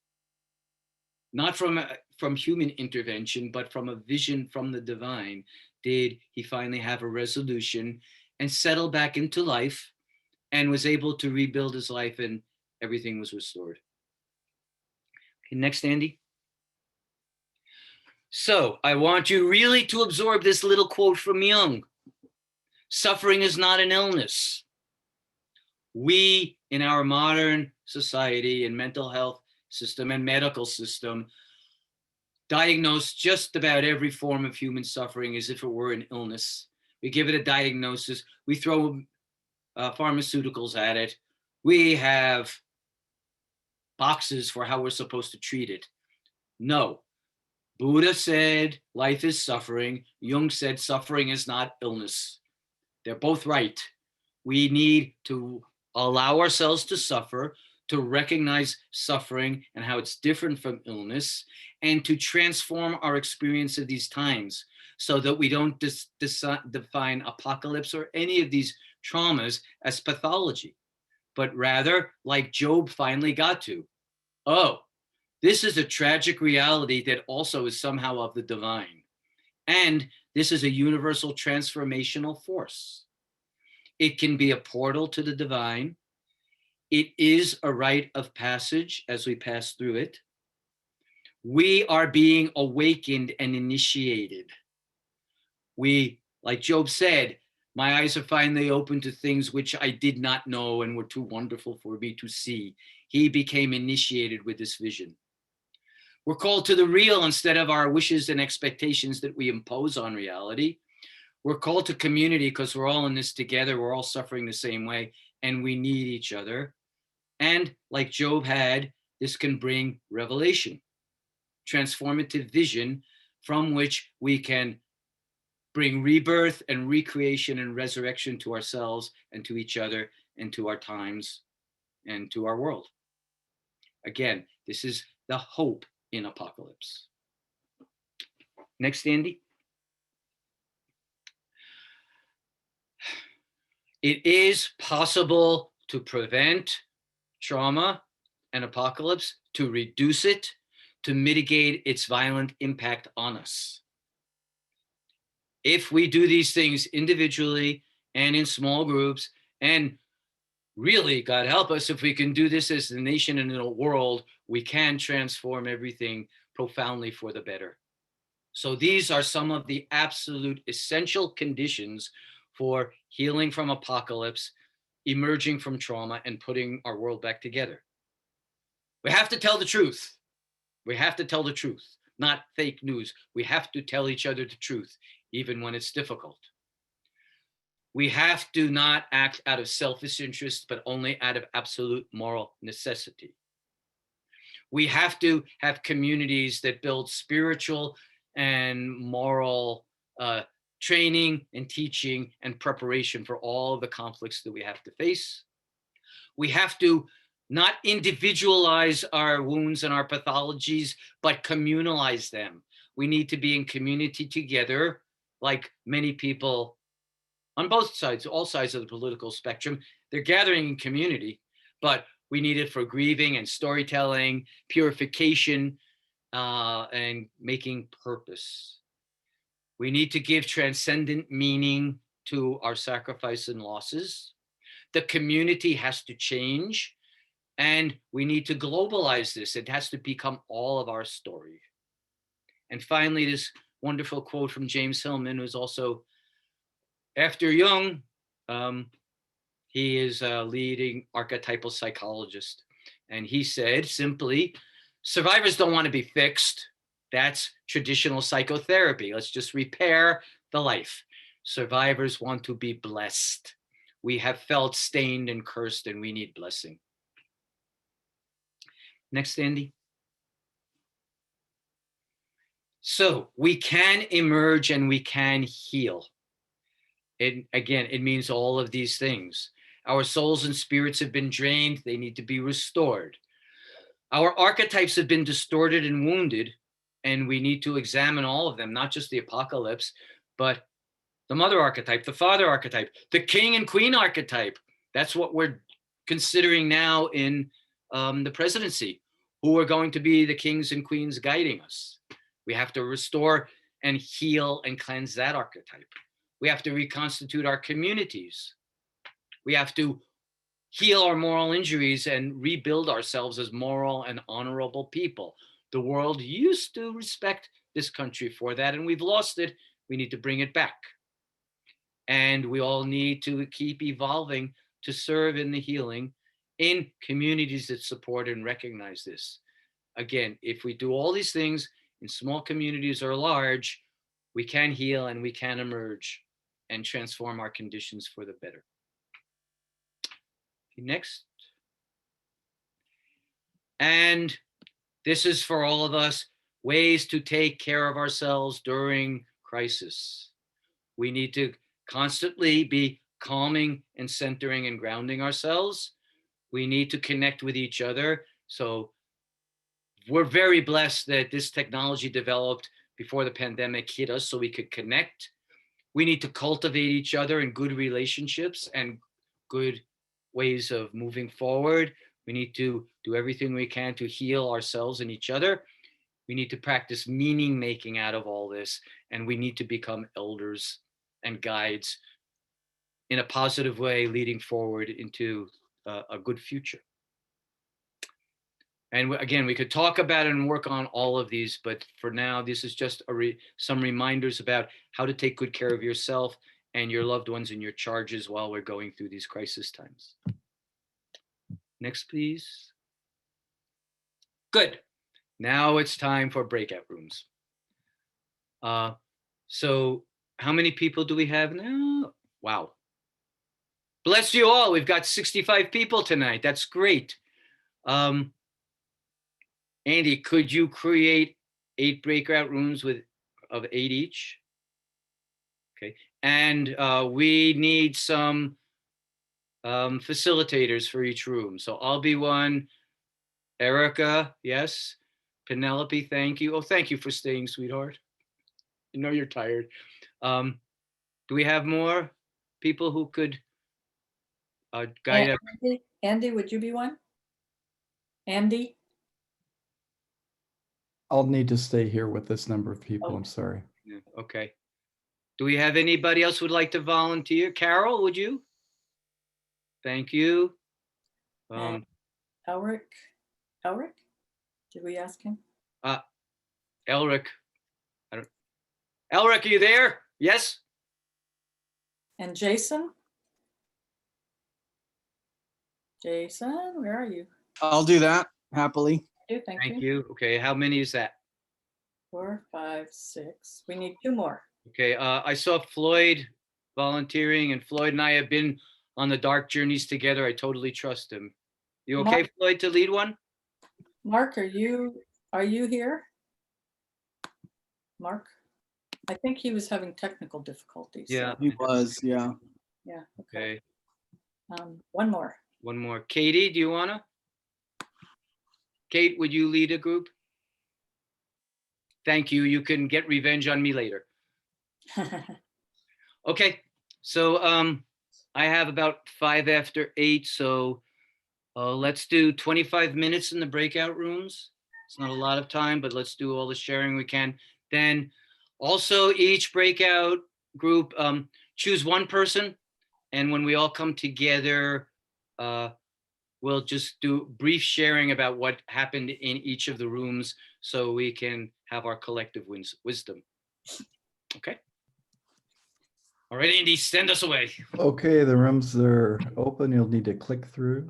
not from human intervention, but from a vision from the divine, did he finally have a resolution and settle back into life, and was able to rebuild his life, and everything was restored. Okay, next, Andy. So I want you really to absorb this little quote from Jung. Suffering is not an illness. We in our modern society and mental health system and medical system, diagnose just about every form of human suffering as if it were an illness. We give it a diagnosis. We throw pharmaceuticals at it. We have boxes for how we're supposed to treat it. No. Buddha said life is suffering. Jung said suffering is not illness. They're both right. We need to allow ourselves to suffer, to recognize suffering and how it's different from illness, and to transform our experience of these times so that we don't define apocalypse or any of these traumas as pathology, but rather, like Job finally got to, oh, this is a tragic reality that also is somehow of the divine. And this is a universal transformational force. It can be a portal to the divine. It is a rite of passage as we pass through it. We are being awakened and initiated. We, like Job said, my eyes are finally open to things which I did not know and were too wonderful for me to see. He became initiated with this vision. We're called to the real instead of our wishes and expectations that we impose on reality. We're called to community because we're all in this together. We're all suffering the same way and we need each other. And like Job had, this can bring revelation, transformative vision from which we can bring rebirth and recreation and resurrection to ourselves and to each other and to our times and to our world. Again, this is the hope in apocalypse. Next, Andy. It is possible to prevent trauma and apocalypse, to reduce it, to mitigate its violent impact on us. If we do these things individually and in small groups, and really, God help us, if we can do this as a nation and in a world, we can transform everything profoundly for the better. So these are some of the absolute essential conditions for healing from apocalypse, emerging from trauma, and putting our world back together. We have to tell the truth. We have to tell the truth, not fake news. We have to tell each other the truth, even when it's difficult. We have to not act out of selfish interest, but only out of absolute moral necessity. We have to have communities that build spiritual and moral training and teaching and preparation for all of the conflicts that we have to face. We have to not individualize our wounds and our pathologies, but communalize them. We need to be in community together, like many people on both sides, all sides of the political spectrum. They're gathering in community, but we need it for grieving and storytelling, purification, and making purpose. We need to give transcendent meaning to our sacrifice and losses. The community has to change, and we need to globalize this. It has to become all of our story. And finally, this wonderful quote from James Hillman, who's also, after Jung, he is a leading archetypal psychologist. And he said simply, survivors don't want to be fixed. That's traditional psychotherapy. Let's just repair the life. Survivors want to be blessed. We have felt stained and cursed, and we need blessing. Next, Andy. So we can emerge and we can heal. Again, it means all of these things. Our souls and spirits have been drained. They need to be restored. Our archetypes have been distorted and wounded, and we need to examine all of them, not just the apocalypse, but the mother archetype, the father archetype, the king and queen archetype. That's what we're considering now in the presidency. Who are going to be the kings and queens guiding us? We have to restore and heal and cleanse that archetype. We have to reconstitute our communities. We have to heal our moral injuries and rebuild ourselves as moral and honorable people. The world used to respect this country for that, and we've lost it. We need to bring it back. And we all need to keep evolving to serve in the healing in communities that support and recognize this. Again, if we do all these things in small communities or large, we can heal and we can emerge and transform our conditions for the better. Next. And this is for all of us, ways to take care of ourselves during crisis. We need to constantly be calming and centering and grounding ourselves. We need to connect with each other. So we're very blessed that this technology developed before the pandemic hit us so we could connect. We need to cultivate each other in good relationships and good ways of moving forward. We need to do everything we can to heal ourselves and each other. We need to practice meaning making out of all this, and we need to become elders and guides in a positive way, leading forward into a good future. And again, we could talk about it and work on all of these, but for now, this is just some reminders about how to take good care of yourself and your loved ones and your charges while we're going through these crisis times. Next, please. Good. Now it's time for breakout rooms. So how many people do we have now? Wow. Bless you all. We've got 65 people tonight. That's great. Andy, could you create 8 breakout rooms of 8 each? Okay. And we need some facilitators for each room. So I'll be one. Erica, yes. Penelope, thank you. Oh, thank you for staying, sweetheart. You know you're tired. Do we have more people who could guide us? Andy, would you be one? Andy? I'll need to stay here with this number of people. Oh. I'm sorry. Yeah, okay. Do we have anybody else who would like to volunteer? Carol, would you? Thank you. Elric? Did we ask him? Elric. Elric, are you there? Yes? And Jason? Jason, where are you? I'll do that happily. Thank Thank you. you. Okay, how many is that? 4, 5, 6. We need 2 more. Okay, I saw Floyd volunteering, and Floyd and I have been on the dark journeys together. I totally trust him. You okay, Floyd, to lead one? Mark, are you here? Mark? I think he was having technical difficulties. Yeah. So, He was, yeah. yeah. Okay. Okay, One more. one more. Katie, do you wanna? Kate, would you lead a group? Thank you. You can get revenge on me later. Okay, so I have about 5 after 8, so let's do 25 minutes in the breakout rooms. It's not a lot of time, but let's do all the sharing we can. Then also each breakout group, choose one person, and when we all come together, we'll just do brief sharing about what happened in each of the rooms so we can have our collective wisdom. Okay. All right, Andy, send us away. Okay, the rooms are open. You'll need to click through.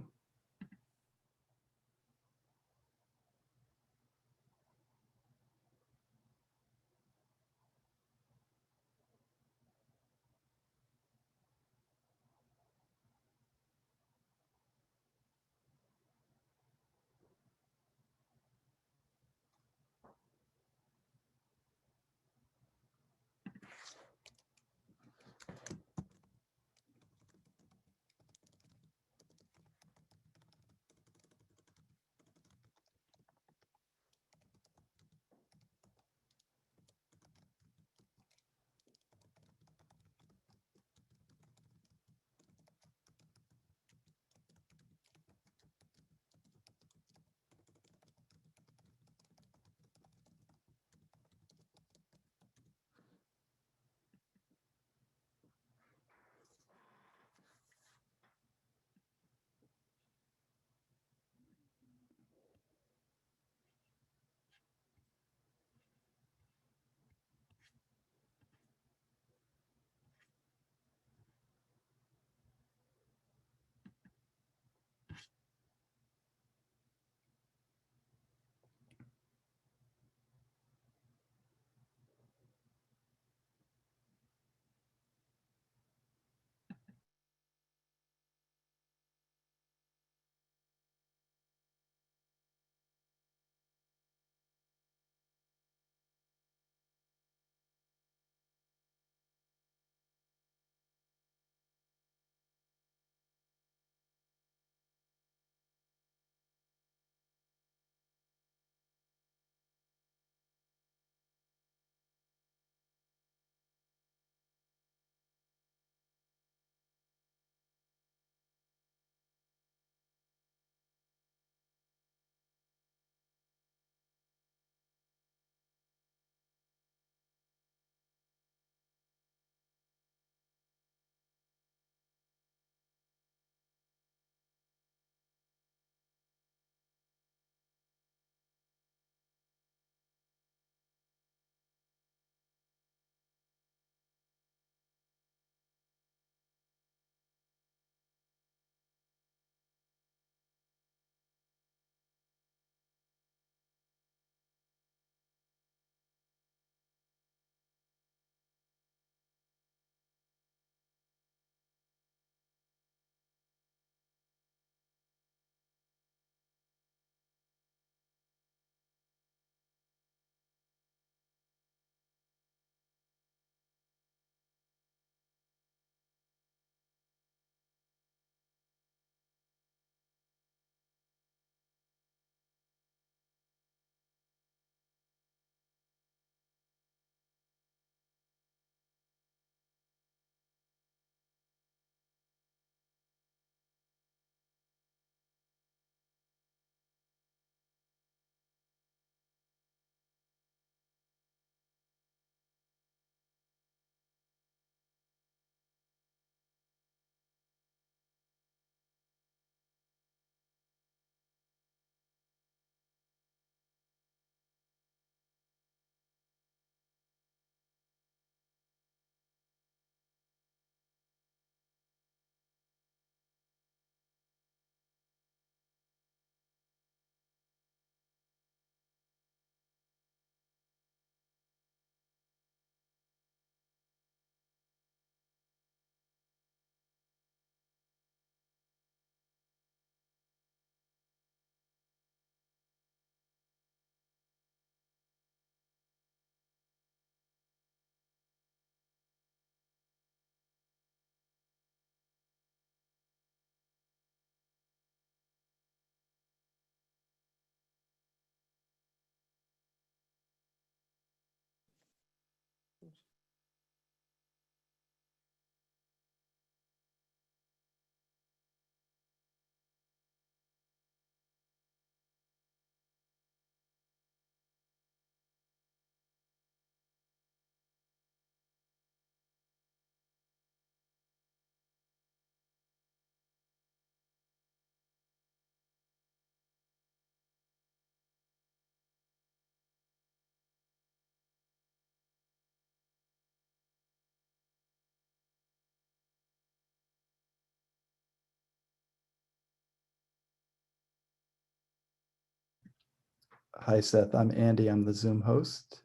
Hi, Seth. I'm Andy. I'm the Zoom host.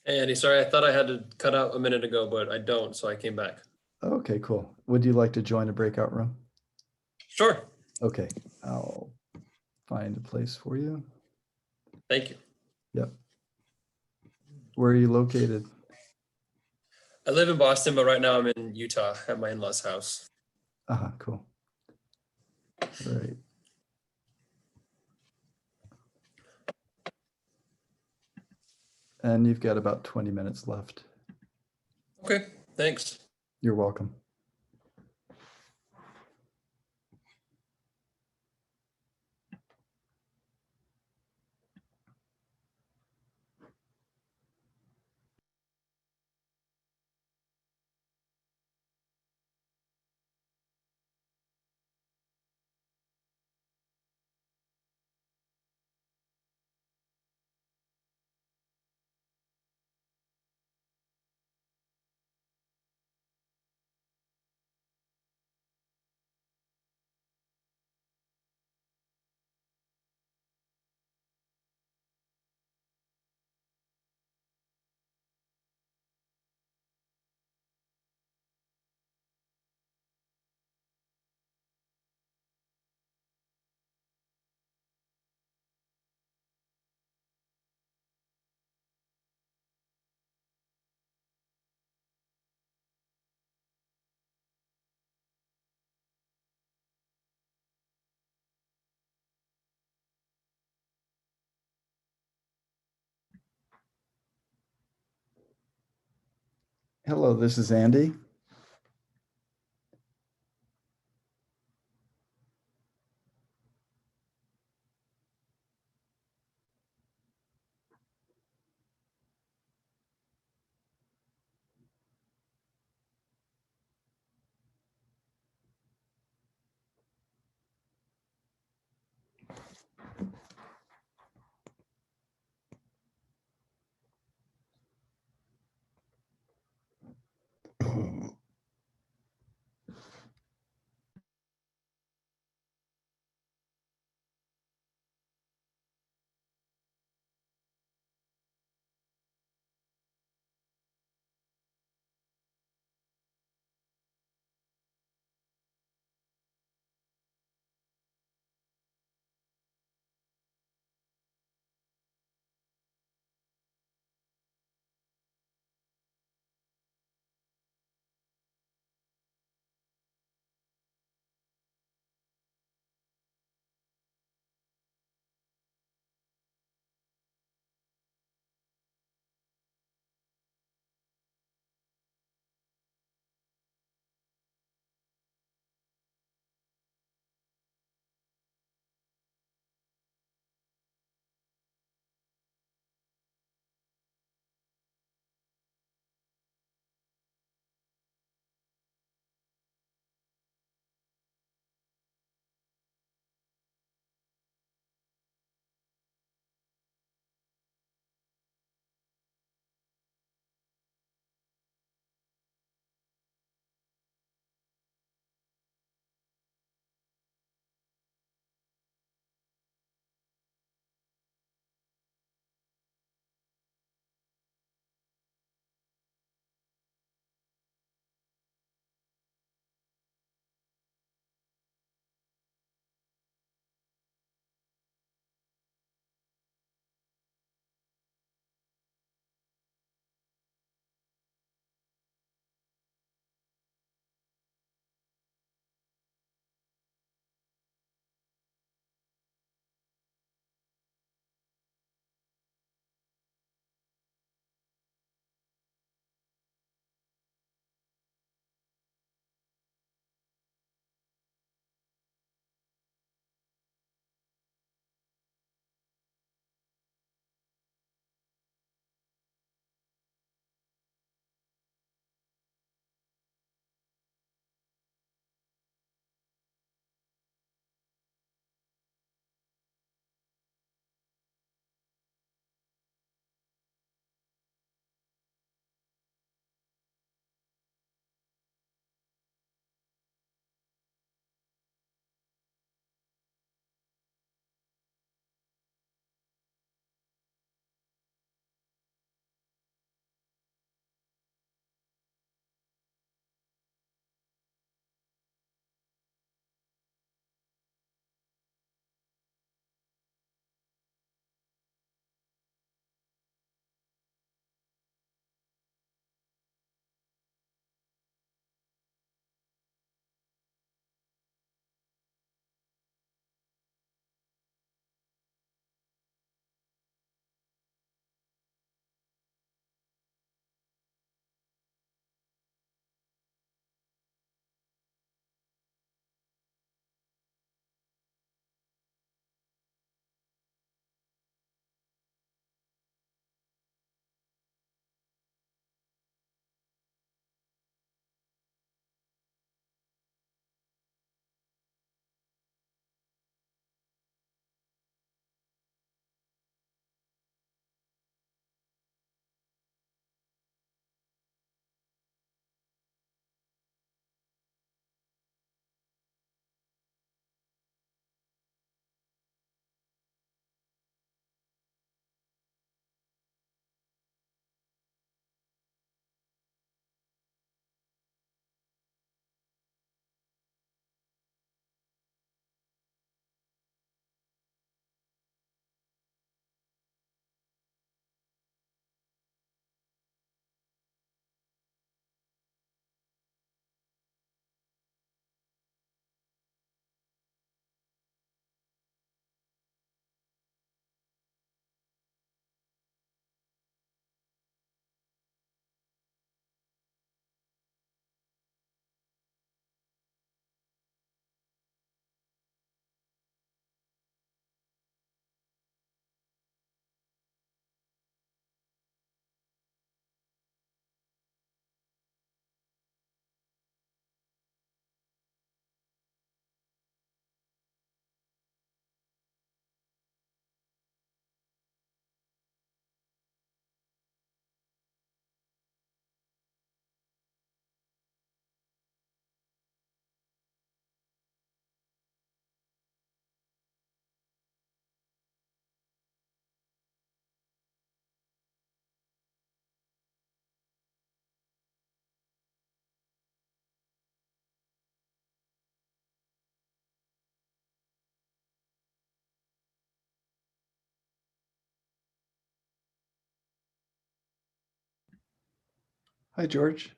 Hey, Andy, sorry, I thought I had to cut out a minute ago, but I don't, so I came back. Okay, cool. Would you like to join a breakout room? Sure, Okay, I'll find a place for you. thank you. Yep. Where are you located? I live in Boston, but right now I'm in Utah at my in-laws' house. Cool. All right. And you've got about 20 minutes left. Okay, thanks. You're welcome. Hello, this is Andy. Hi, George.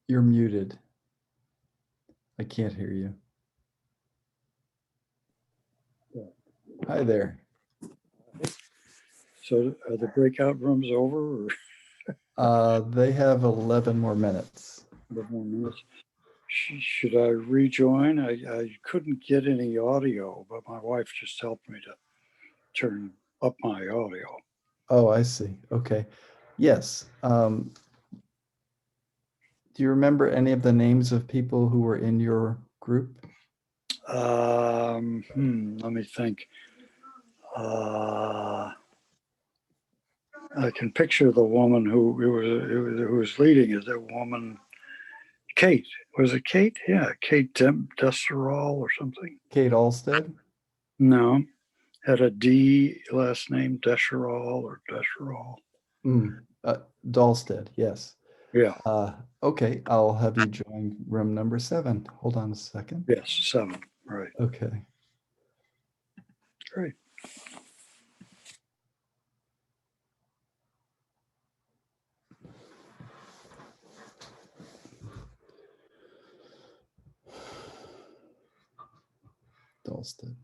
You're muted. I can't hear you. Hi there. So are the breakout rooms over or They have 11 more minutes. 11 more minutes? Should I rejoin? I couldn't get any audio, but my wife just helped me to turn up my audio. Oh, I see. Okay. Yes. Do you remember any of the names of people who were in your group? Let me think. I can picture the woman who was leading it. That woman, Kate. Was it Kate? Yeah, Kate Desterall or something. Kate Alstead? No, had a D last name, Desherall or Desherall. Dahlstead, yes. Yeah. Okay, I'll have you join room number 7. Hold on a second. Yes, 7. Right. Okay. Great. Dahlstead.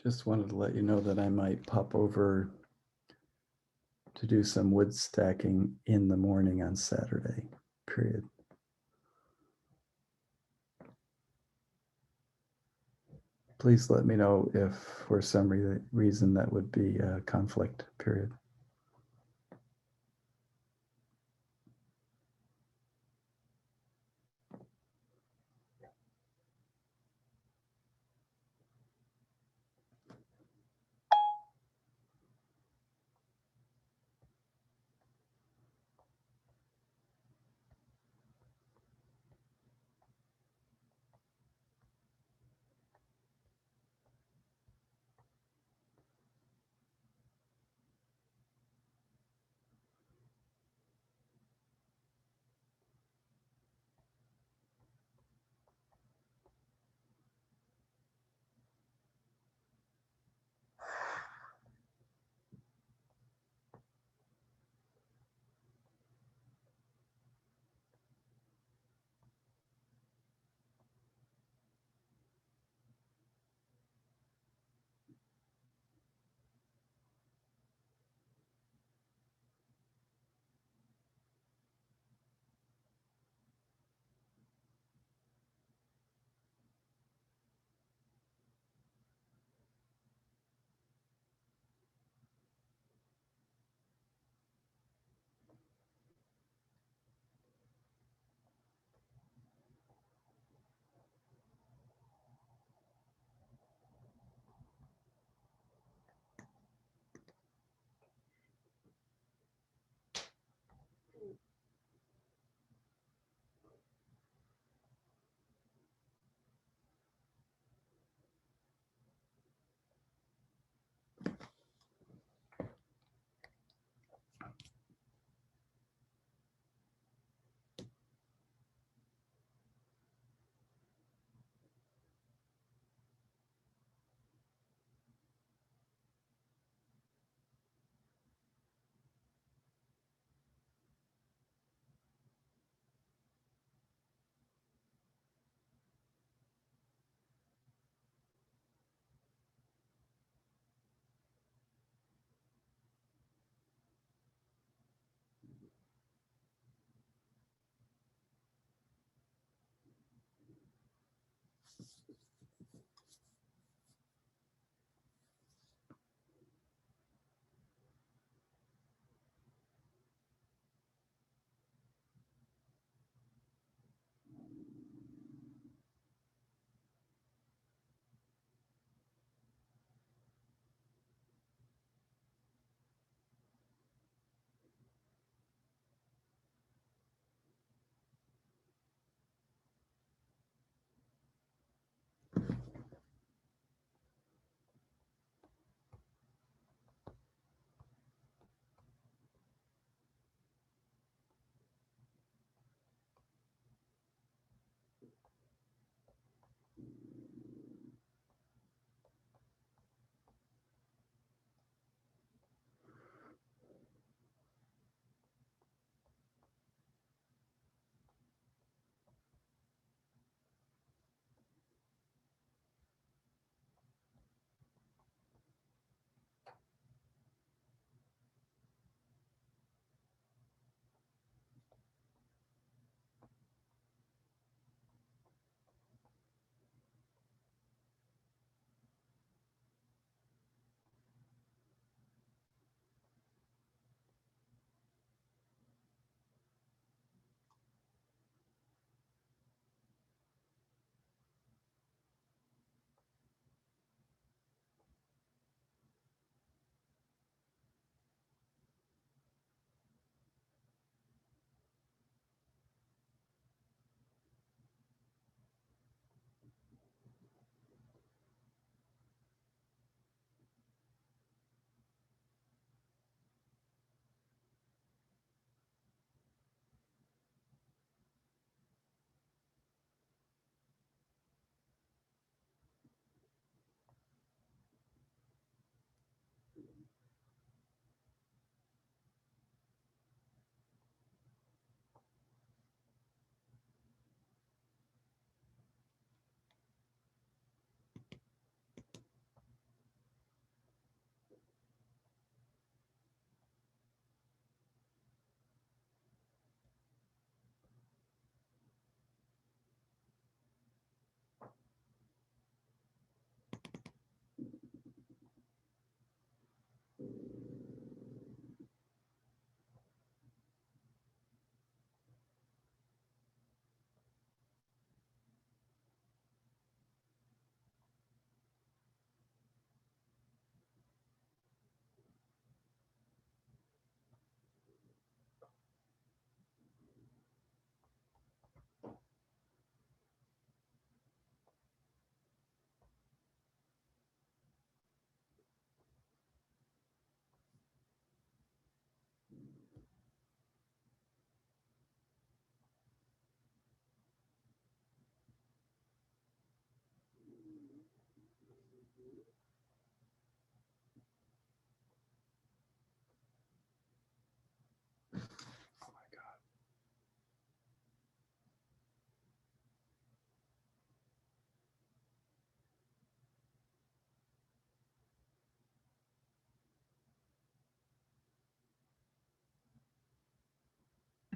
Just wanted to let you know that I might pop over to do some wood stacking in the morning on Saturday, period. Please let me know if for some reason that would be a conflict, period.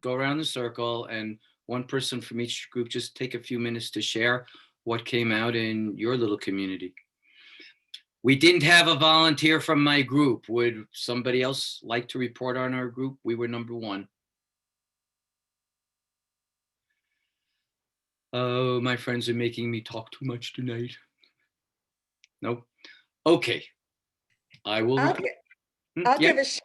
go around the circle, and one person from each group just take a few minutes to share what came out in your little community. We didn't have a volunteer from my group. Would somebody else like to report on our group? We were number one. Oh, my friends are making me talk too much tonight. Nope. Okay. I will. I'll give a shot.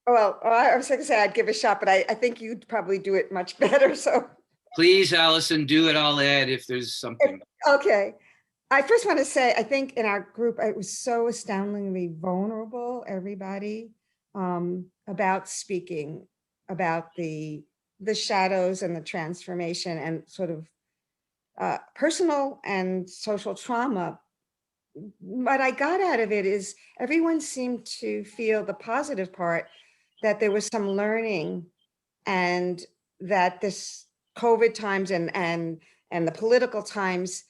Well, I was going to say I'd give a shot, but I think you'd probably do it much better. So Please, Allison, do it. I'll add if there's something. okay. I first want to say, I think in our group, it was so astoundingly vulnerable, everybody, about speaking about the shadows and the transformation and sort of personal and social trauma. What I got out of it is everyone seemed to feel the positive part, that there was some learning, and that this COVID times and the political times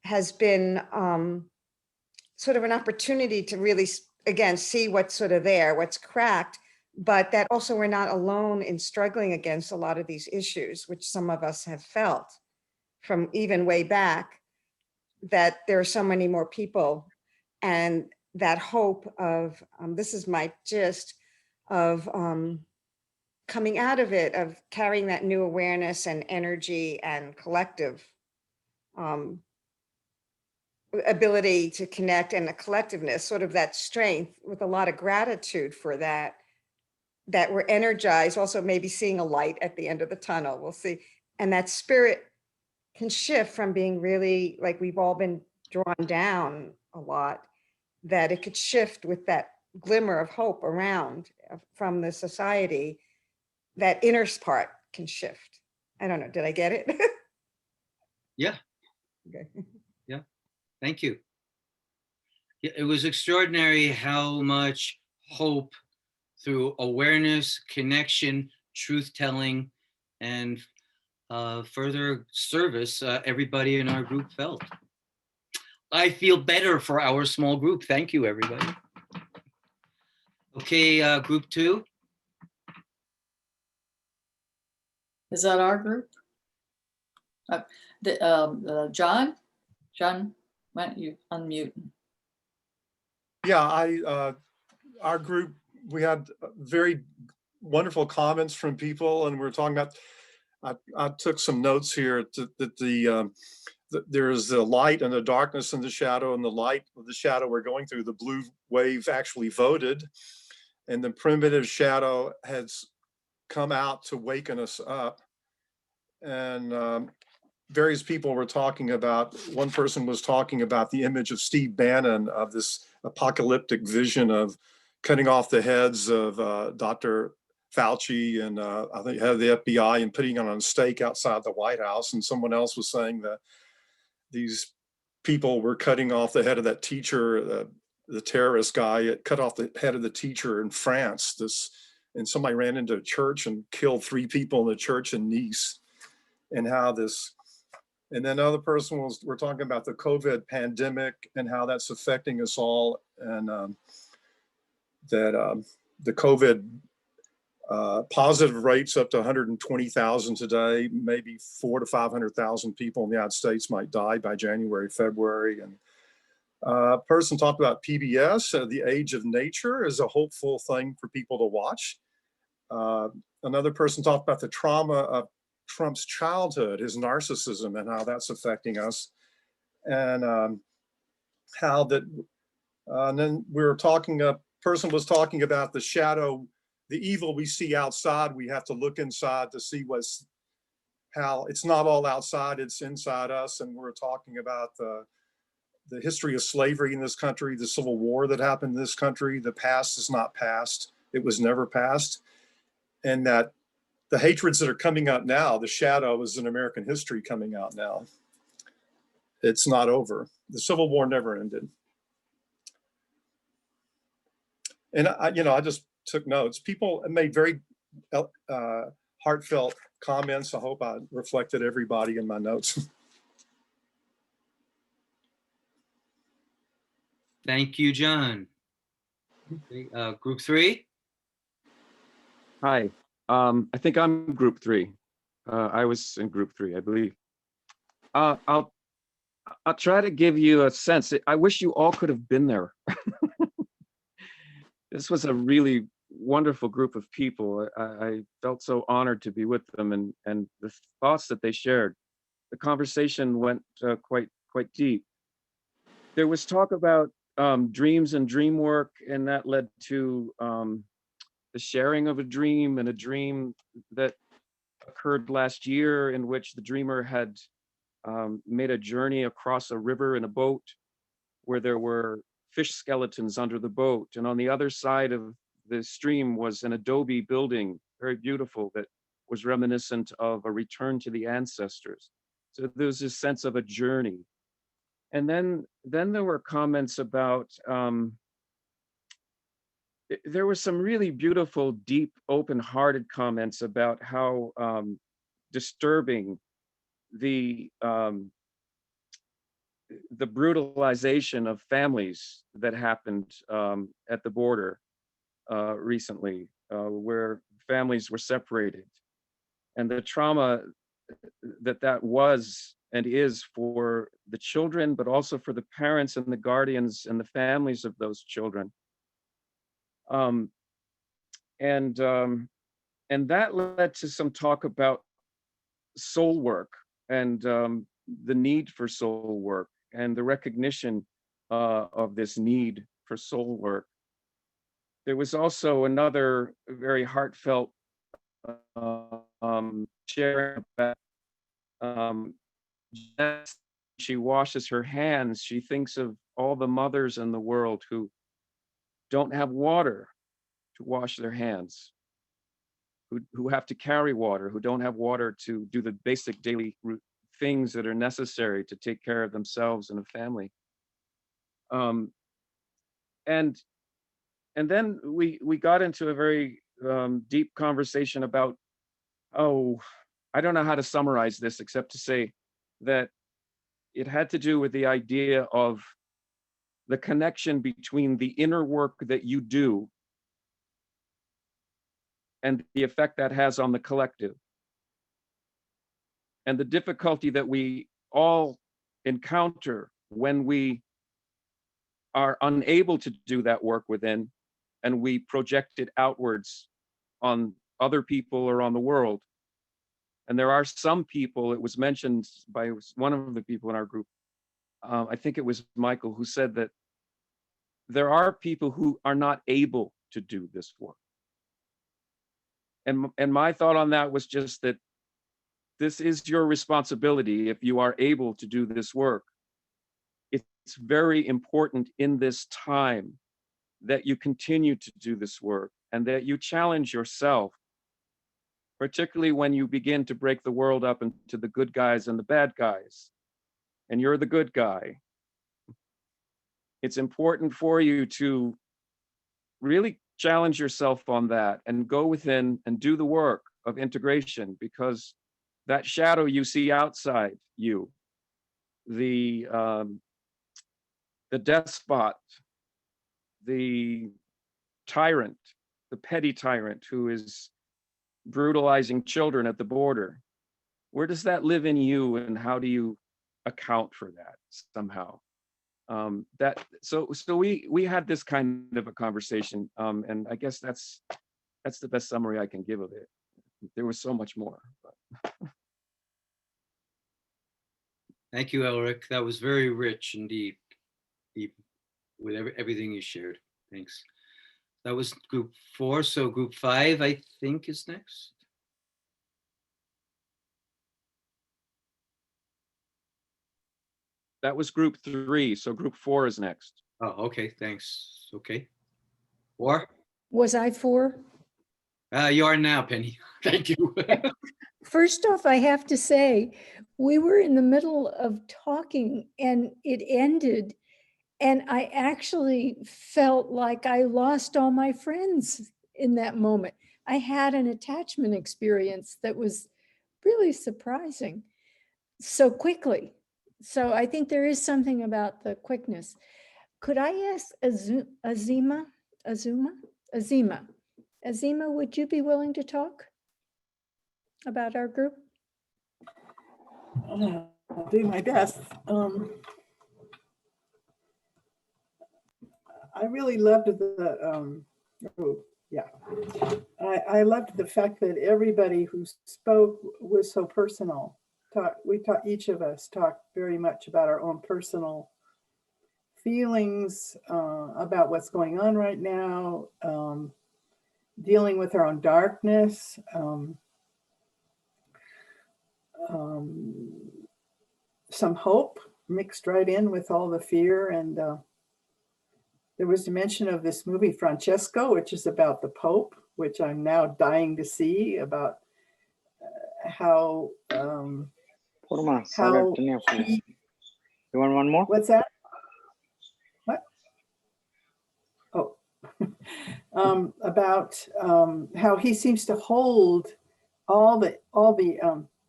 has been sort of an opportunity to really, again, see what's sort of there, what's cracked, but that also we're not alone in struggling against a lot of these issues, which some of us have felt from even way back, that there are so many more people, and that hope of, this is my gist, of coming out of it, of carrying that new awareness and energy and collective ability to connect, and the collectiveness, sort of that strength, with a lot of gratitude for that, that we're energized, also maybe seeing a light at the end of the tunnel, we'll see. And that spirit can shift from being really, like we've all been drawn down a lot, that it could shift with that glimmer of hope around from the society, that inner part can shift. I don't know, did I get it? Yeah. Okay. Yeah. Thank you. Yeah, it was extraordinary how much hope through awareness, connection, truth-telling, and further service everybody in our group felt. I feel better for our small group. Thank you, everybody. Okay, group two. Is that our group? John, why don't you unmute? Yeah, our group, we had very wonderful comments from people, and we're talking about, I took some notes here that there's the light and the darkness and the shadow, and the light of the shadow we're going through, the blue wave actually voted, and the primitive shadow has come out to waken us up. And various people were talking about, one person was talking about the image of Steve Bannon of this apocalyptic vision of cutting off the heads of Dr. Fauci and I think head of the FBI, and putting it on a stake outside the White House. And someone else was saying that these people were cutting off the head of that teacher, the terrorist guy, cut off the head of the teacher in France. And somebody ran into a church and killed 3 people in the church in Nice. And how this, and then another person we're talking about the COVID pandemic and how that's affecting us all, and that the COVID positive rates up to 120,000 today, maybe 400,000 to 500,000 people in the United States might die by January, February. And a person talked about PBS, the age of nature, is a hopeful thing for people to watch. Another person talked about the trauma of Trump's childhood, his narcissism, and how that's affecting us, and how that, and then we were talking, a person was talking about the shadow, the evil we see outside, we have to look inside to see how it's not all outside, it's inside us. And we're talking about the history of slavery in this country, the Civil War that happened in this country. The past is not past, it was never past. And that the hatreds that are coming out now, the shadow is in American history coming out now. It's not over. The Civil War never ended. And I just took notes. People made very heartfelt comments. I hope I reflected everybody in my notes. Thank you, John. Okay, group three. Hi. I think I'm group 3. I was in group 3, I believe. I'll try to give you a sense. I wish you all could have been there. This was a really wonderful group of people. I felt so honored to be with them, and the thoughts that they shared. The conversation went quite deep. There was talk about dreams and dream work, and that led to the sharing of a dream, and a dream that occurred last year in which the dreamer had made a journey across a river in a boat where there were fish skeletons under the boat. And on the other side of the stream was an adobe building, very beautiful, that was reminiscent of a return to the ancestors. So there was this sense of a journey. And then there were comments about, there were some really beautiful, deep, open-hearted comments about how disturbing the brutalization of families that happened at the border recently, where families were separated, and the trauma that was and is for the children, but also for the parents and the guardians and the families of those children. And that led to some talk about soul work and the need for soul work and the recognition of this need for soul work. There was also another very heartfelt sharing about as she washes her hands, she thinks of all the mothers in the world who don't have water to wash their hands, who have to carry water, who don't have water to do the basic daily things that are necessary to take care of themselves and a family. And then we got into a very deep conversation about, I don't know how to summarize this except to say that it had to do with the idea of the connection between the inner work that you do and the effect that has on the collective, and the difficulty that we all encounter when we are unable to do that work within, and we project it outwards on other people or on the world. And there are some people, it was mentioned by one of the people in our group, I think it was Michael, who said that there are people who are not able to do this work. And my thought on that was just that this is your responsibility if you are able to do this work. It's very important in this time that you continue to do this work and that you challenge yourself, particularly when you begin to break the world up into the good guys and the bad guys, and you're the good guy. It's important for you to really challenge yourself on that and go within and do the work of integration, because that shadow you see outside you, the despot, the tyrant, the petty tyrant who is brutalizing children at the border, where does that live in you, and how do you account for that somehow? So we had this kind of a conversation, and I guess that's the best summary I can give of it. There was so much more. But. Thank you, Elric. That was very rich and deep with everything you shared. Thanks. That was group 4. So group 5, I think, is next. That was group 3. So group 4 is next. Oh, okay. Thanks. Okay. 4? Was I 4? You are now, Penny. Thank you. First off, I have to say, we were in the middle of talking and it ended, and I actually felt like I lost all my friends in that moment. I had an attachment experience that was really surprising so quickly. So I think there is something about the quickness. Could I ask Azima, would you be willing to talk? about our group? I'll do my best. I really loved I loved the fact that everybody who spoke was so personal. Each of us talked very much about our own personal feelings about what's going on right now, dealing with our own darkness, some hope mixed right in with all the fear. And there was a mention of this movie Francesco, which is about the Pope, which I'm now dying to see, about how You want one more? What's that? What? Oh, about how he seems to hold all the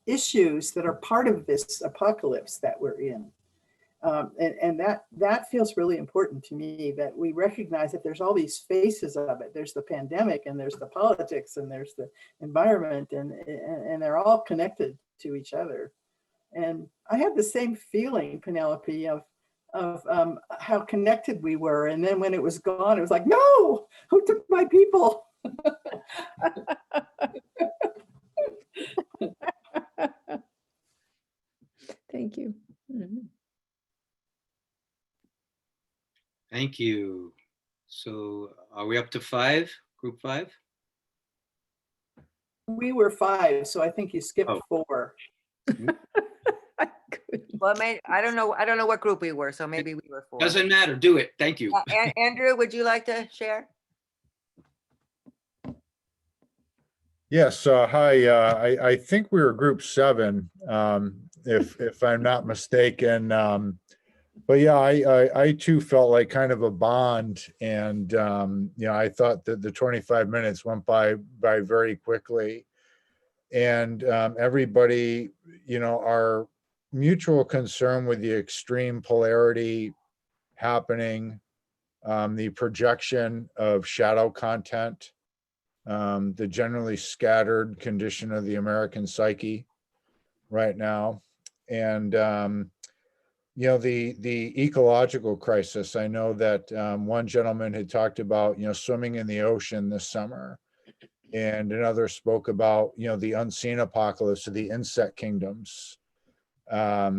issues that are part of this apocalypse that we're in. And that feels really important to me, that we recognize that there's all these faces of it. There's the pandemic, and there's the politics, and there's the environment, and they're all connected to each other. And I had the same feeling, Penelope, of how connected we were. And then when it was gone, it was like, no, who took my people? Thank you. Thank you. So are we up to 5, group 5? We were 5, so I think you skipped 4. Well, I don't know what group we were, so maybe we were 4. Doesn't matter. Do it. Thank you. Andrew, would you like to share? Yes. Hi. I think we were group 7, if I'm not mistaken. But yeah, I too felt like kind of a bond, and I thought that the 25 minutes went by very quickly, and everybody, our mutual concern with the extreme polarity happening, the projection of shadow content, the generally scattered condition of the American psyche right now, and the ecological crisis. I know that one gentleman had talked about swimming in the ocean this summer, and another spoke about the unseen apocalypse of the insect kingdoms. That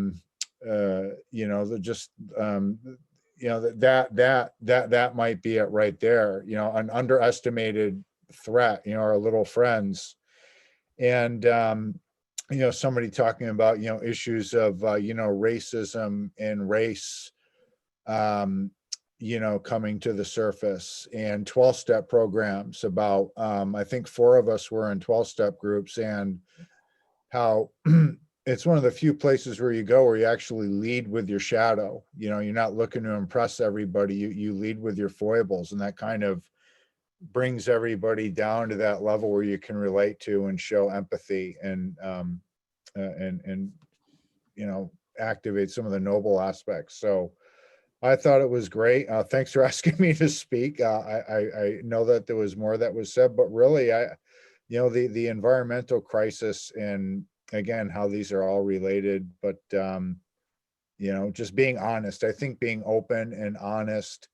might be it right there. An underestimated threat. Our little friends, and somebody talking about issues of racism and race coming to the surface, and 12-step programs about I think 4 of us were in 12-step groups, and how it's one of the few places where you go where you actually lead with your shadow. You're not looking to impress everybody, you lead with your foibles, and that kind of brings everybody down to that level where you can relate to and show empathy, and activate some of the noble aspects. So I thought it was great. Thanks for asking me to speak. I know that there was more that was said, but really, the environmental crisis, and again, how these are all related, but just being honest. I think being open and honest,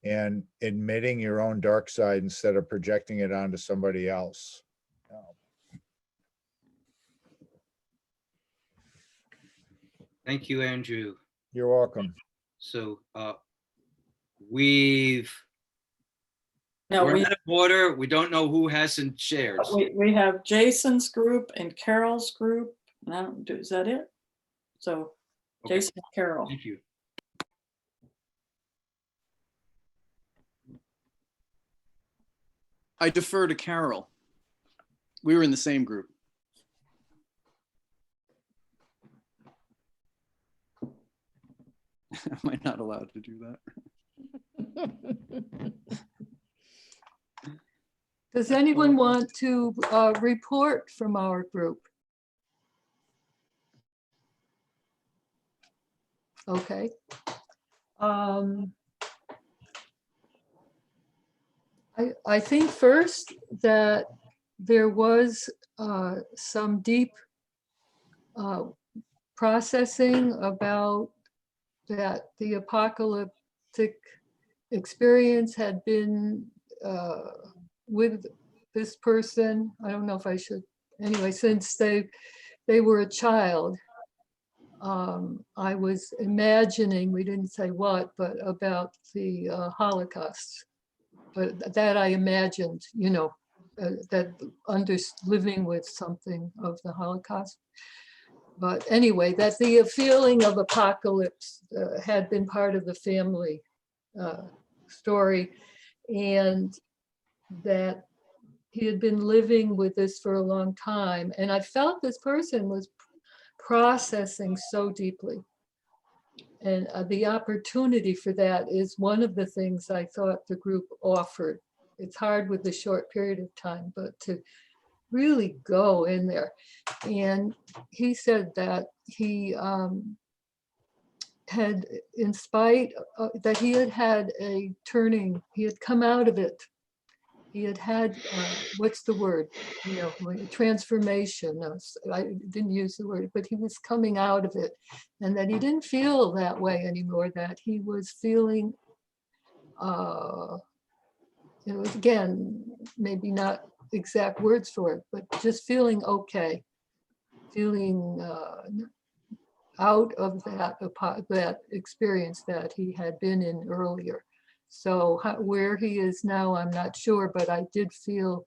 and admitting your own dark side instead of projecting it onto somebody else. Thank you, Andrew. You're welcome. So we're No, out of order. We don't know who hasn't shared. we have Jason's group and Carol's group. Is that it? So Okay. Jason and Carol. Thank you. I defer to Carol. We were in the same group. Am I not allowed to do that? Does anyone want to report from our group? Okay. I think first that there was some deep processing about that the apocalyptic experience had been with this person. I don't know if I should, anyway, since they were a child. I was imagining, we didn't say what, but about the Holocaust. But that I imagined, you know, that living with something of the Holocaust. But anyway, that the feeling of apocalypse had been part of the family story, and that he had been living with this for a long time. And I felt this person was processing so deeply. And the opportunity for that is one of the things I thought the group offered. It's hard with a short period of time, but to really go in there. And he said that he had, in spite that he had a turning, he had come out of it. He had what's the word? You know, transformation. I didn't use the word, but he was coming out of it, and that he didn't feel that way anymore. That he was feeling, it was, again, maybe not exact words for it, but just feeling okay, feeling out of that experience that he had been in earlier. So where he is now, I'm not sure, but I did feel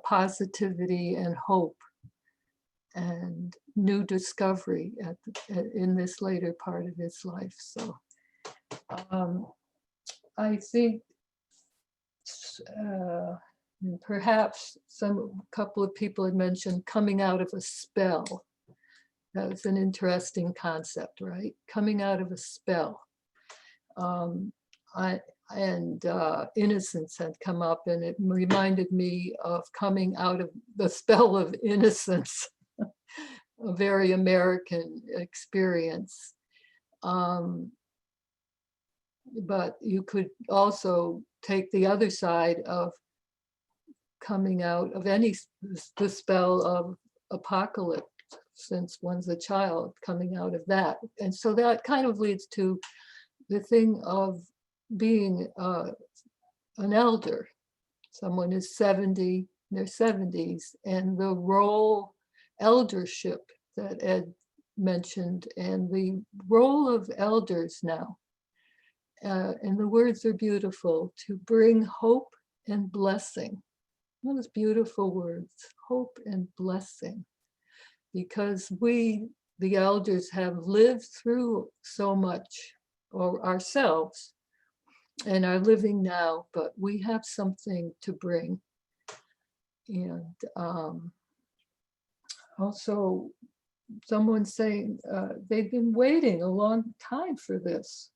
positivity and hope and new discovery in this later part of his life. So I think perhaps a couple of people had mentioned coming out of a spell. That was an interesting concept, right? Coming out of a spell. Innocence had come up, and it reminded me of coming out of the spell of innocence, a very American experience. But you could also take the other side of coming out of the spell of apocalypse, since one's a child, coming out of that. And so that kind of leads to the thing of being an elder. Someone is 70, in their 70s, and the role, eldership that Ed mentioned, and the role of elders now. And the words are beautiful, to bring hope and blessing. Those beautiful words, hope and blessing. Because we, the elders, have lived through so much, or ourselves, and are living now, but we have something to bring. And also, someone saying they've been waiting a long time for this.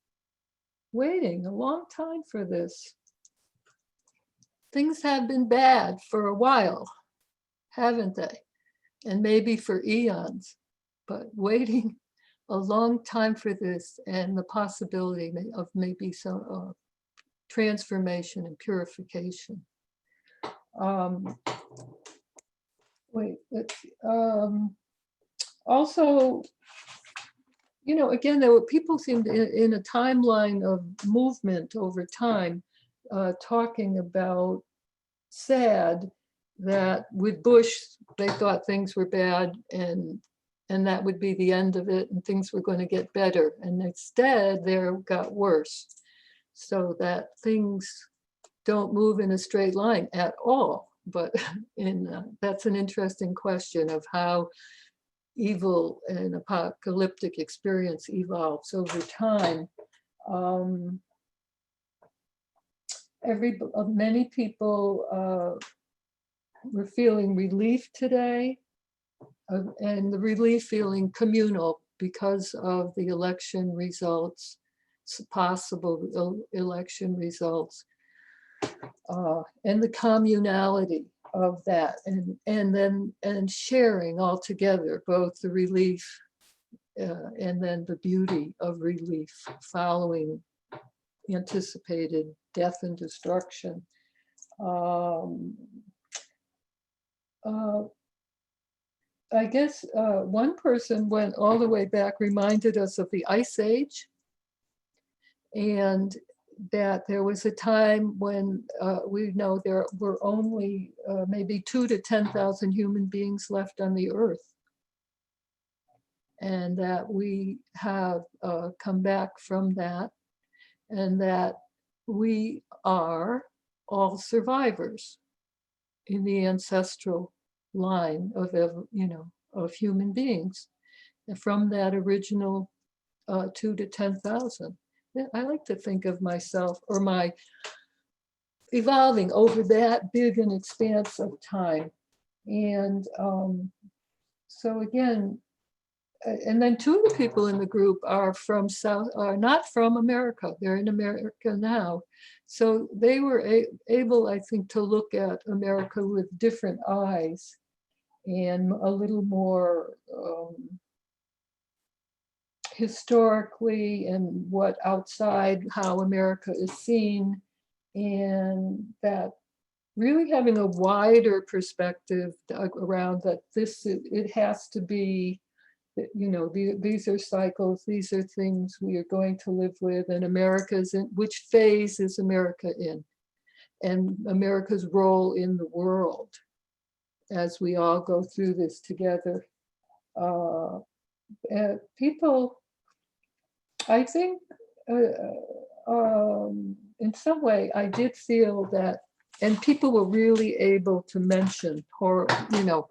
Waiting a long time for this. Things have been bad for a while, haven't they? And maybe for eons, but waiting a long time for this, and the possibility of maybe some transformation and purification. Also, you know, again, there were people seemed in a timeline of movement over time, talking about sad that with Bush, they thought things were bad, and that would be the end of it, and things were going to get better. And instead, they got worse. So that things don't move in a straight line at all. But that's an interesting question of how evil and apocalyptic experience evolves over time. Many people were feeling relief today, and the relief feeling communal because of the election results, possible election results, and the communality of that, and sharing all together, both the relief and then the beauty of relief following anticipated death and destruction. I guess one person went all the way back, reminded us of the Ice Age, and that there was a time when we know there were only maybe 2 to 10,000 human beings left on the earth, and that we have come back from that, and that we are all survivors in the ancestral line of, of human beings, and from that original 2 to 10,000. I like to think of myself or my evolving over that big an expanse of time. And so again, and then 2 of the people in the group are not from America. They're in America now. So they were able, I think, to look at America with different eyes and a little more historically, and what outside, how America is seen, and that really having a wider perspective around that it has to be, these are cycles, these are things we are going to live with, and America's in, which phase is America in, and America's role in the world as we all go through this together. People, I think, in some way, I did feel that, and people were really able to mention, the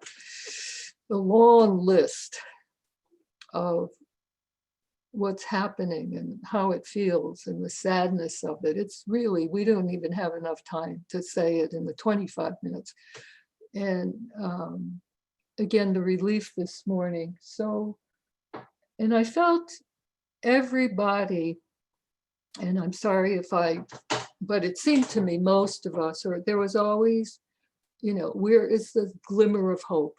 long list of what's happening and how it feels and the sadness of it. It's really, we don't even have enough time to say it in the 25 minutes. And again, the relief this morning. So, and I felt everybody, and I'm sorry but it seemed to me most of us, or there was always, where is the glimmer of hope?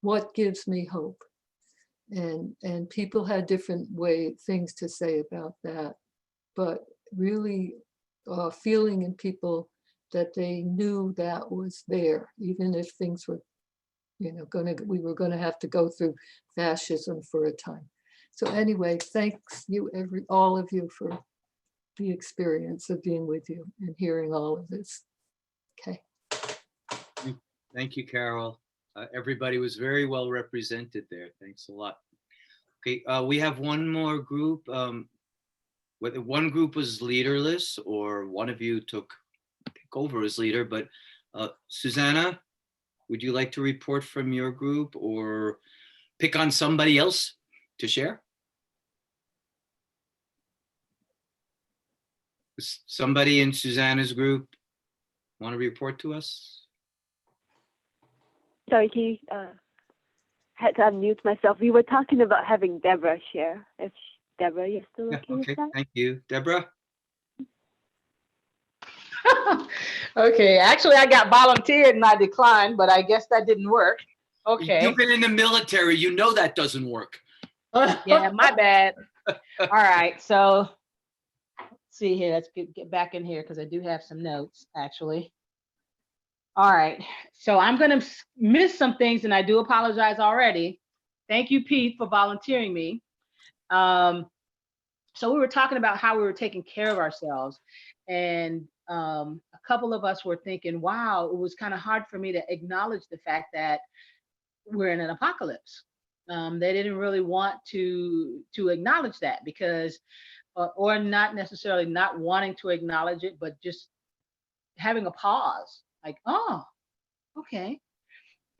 What gives me hope? And people had different things to say about that, but really feeling in people that they knew that was there, even if things were, we were going to have to go through fascism for a time. So anyway, thanks you, all of you, for the experience of being with you and hearing all of this. Okay. Thank you, Carol. Everybody was very well represented there. Thanks a lot. Okay, we have one more group. Whether one group was leaderless or one of you took over as leader, but Susanna, would you like to report from your group or pick on somebody else to share? Does somebody in Susanna's group want to report to us? Sorry, can you had to unmute myself. We were talking about having Deborah share. If Deborah, you're still okay with that? Thank you. Deborah? Okay, actually I got volunteered and I declined, but I guess that didn't work. Okay. You've been in the military, you know that doesn't work. Yeah, my bad. All right, so let's see here. Let's get back in here because I do have some notes actually. All right, so I'm gonna miss some things and I do apologize already. Thank you, Pete, for volunteering me. So we were talking about how we were taking care of ourselves, and a couple of us were thinking, wow, it was kind of hard for me to acknowledge the fact that we're in an apocalypse. They didn't really want to acknowledge that because, or not necessarily not wanting to acknowledge it, but just having a pause, like, oh, okay.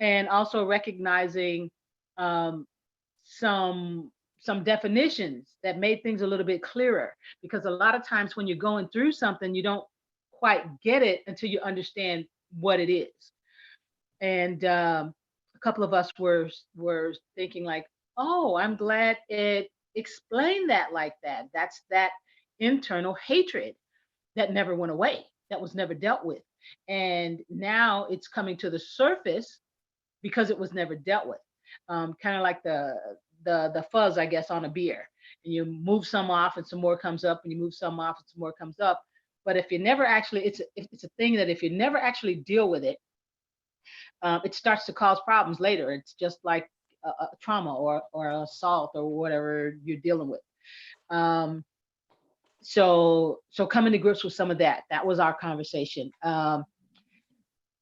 And also recognizing some definitions that made things a little bit clearer, because a lot of times when you're going through something, you don't quite get it until you understand what it is. And a couple of us were thinking like, oh, I'm glad it explained that like that. That's that internal hatred that never went away, that was never dealt with. And now it's coming to the surface because it was never dealt with. Kind of like the fuzz, I guess, on a beer. And you move some off and some more comes up, and you move some off and some more comes up. But if you never actually, it's a thing that if you never actually deal with it, it starts to cause problems later. It's just like a trauma or assault or whatever you're dealing with. So coming to grips with some of that. That was our conversation.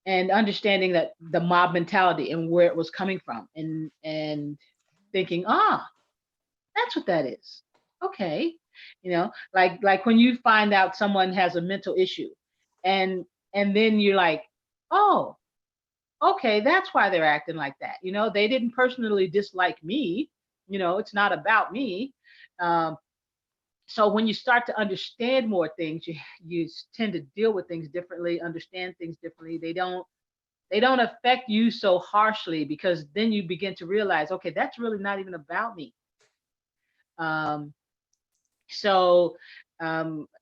And understanding that the mob mentality and where it was coming from, and thinking, that's what that is. Okay. You know, like when you find out someone has a mental issue, and then you're like, oh, okay, that's why they're acting like that. You know, they didn't personally dislike me. You know, it's not about me. So when you start to understand more things, you tend to deal with things differently, understand things differently. They don't affect you so harshly, because then you begin to realize, okay, that's really not even about me.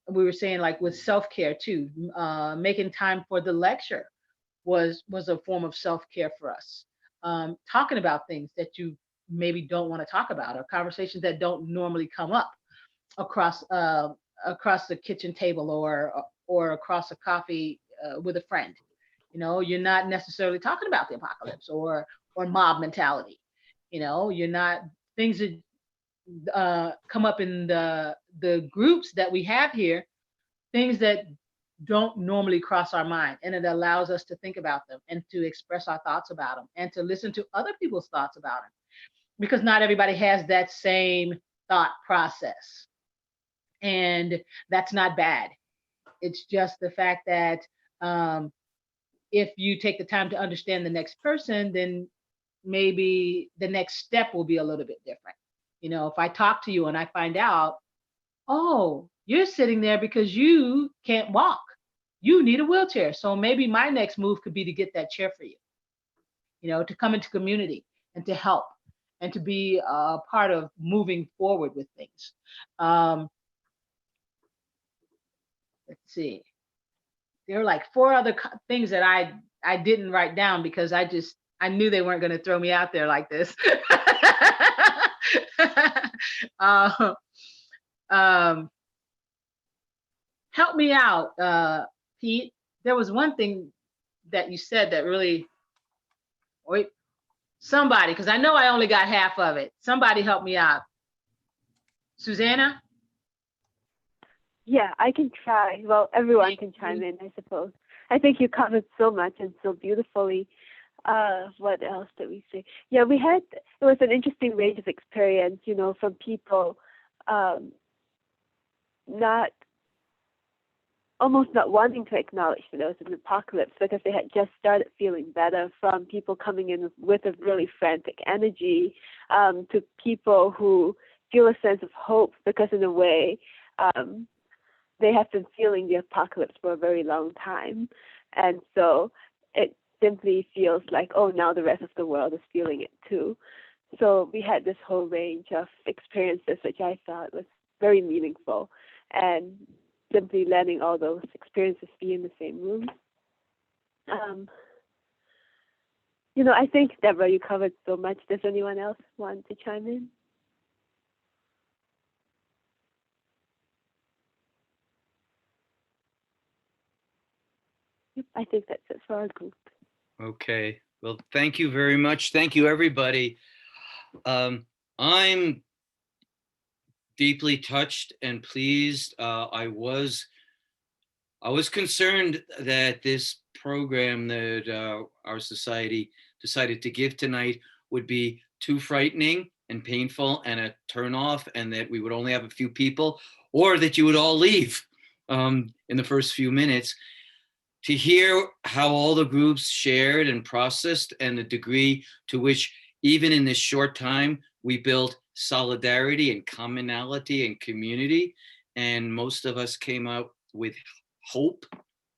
We were saying, like, with self-care too, making time for the lecture was a form of self-care for us. Talking about things that you maybe don't want to talk about, or conversations that don't normally come up across the kitchen table, or across a coffee with a friend. You know, you're not necessarily talking about the apocalypse or mob mentality. You know, you're not, things that come up in the groups that we have here, things that don't normally cross our mind, and it allows us to think about them and to express our thoughts about them and to listen to other people's thoughts about them, because not everybody has that same thought process. And that's not bad. It's just the fact that if you take the time to understand the next person, then maybe the next step will be a little bit different. You know, if I talk to you and I find out, oh, you're sitting there because you can't walk, you need a wheelchair. So maybe my next move could be to get that chair for you, you know, to come into community and to help and to be a part of moving forward with things. Let's see. There were like 4 other things that I didn't write down, because I knew they weren't going to throw me out there like this. Help me out, Pete. There was one thing that you said that really, wait, somebody, because I know I only got half of it. Somebody help me out. Susanna? Yeah, I can try. Well, everyone can chime in, I suppose. I think you covered so much and so beautifully. What else did we say? Yeah, it was an interesting range of experience, you know, from people almost not wanting to acknowledge that there was an apocalypse because they had just started feeling better, from people coming in with a really frantic energy, to people who feel a sense of hope because, in a way, they have been feeling the apocalypse for a very long time. And so it simply feels like, oh, now the rest of the world is feeling it too. So we had this whole range of experiences, which I thought was very meaningful, and simply letting all those experiences be in the same room. You know, I think, Deborah, you covered so much. Does anyone else want to chime in? Yep, I think that's it for our group. Okay. Well, thank you very much. Thank you, everybody. I'm deeply touched and pleased. I was concerned that this program that our society decided to give tonight would be too frightening and painful and a turnoff, and that we would only have a few people, or that you would all leave in the first few minutes. To hear how all the groups shared and processed, and the degree to which, even in this short time, we built solidarity and commonality and community, and most of us came out with hope,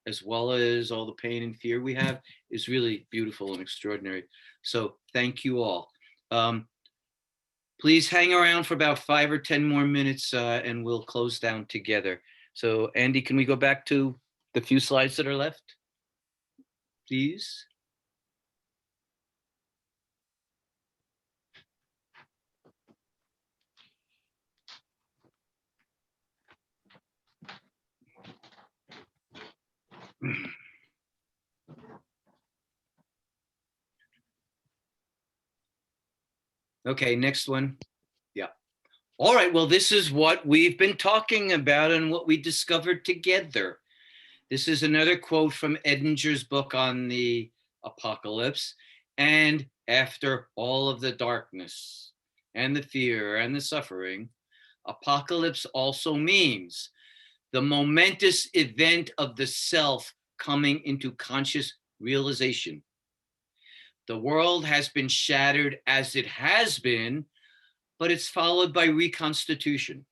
as well as all the pain and fear we have, is really beautiful and extraordinary. So thank you all. Please hang around for about 5 or 10 more minutes, and we'll close down together. So Andy, can we go back to the few slides that are left, please? Okay, next one. Yeah. All right, well, this is what we've been talking about and what we discovered together. This is another quote from Edinger's book on the apocalypse. And after all of the darkness and the fear and the suffering, apocalypse also means the momentous event of the self coming into conscious realization. The world has been shattered as it has been, but it's followed by reconstitution.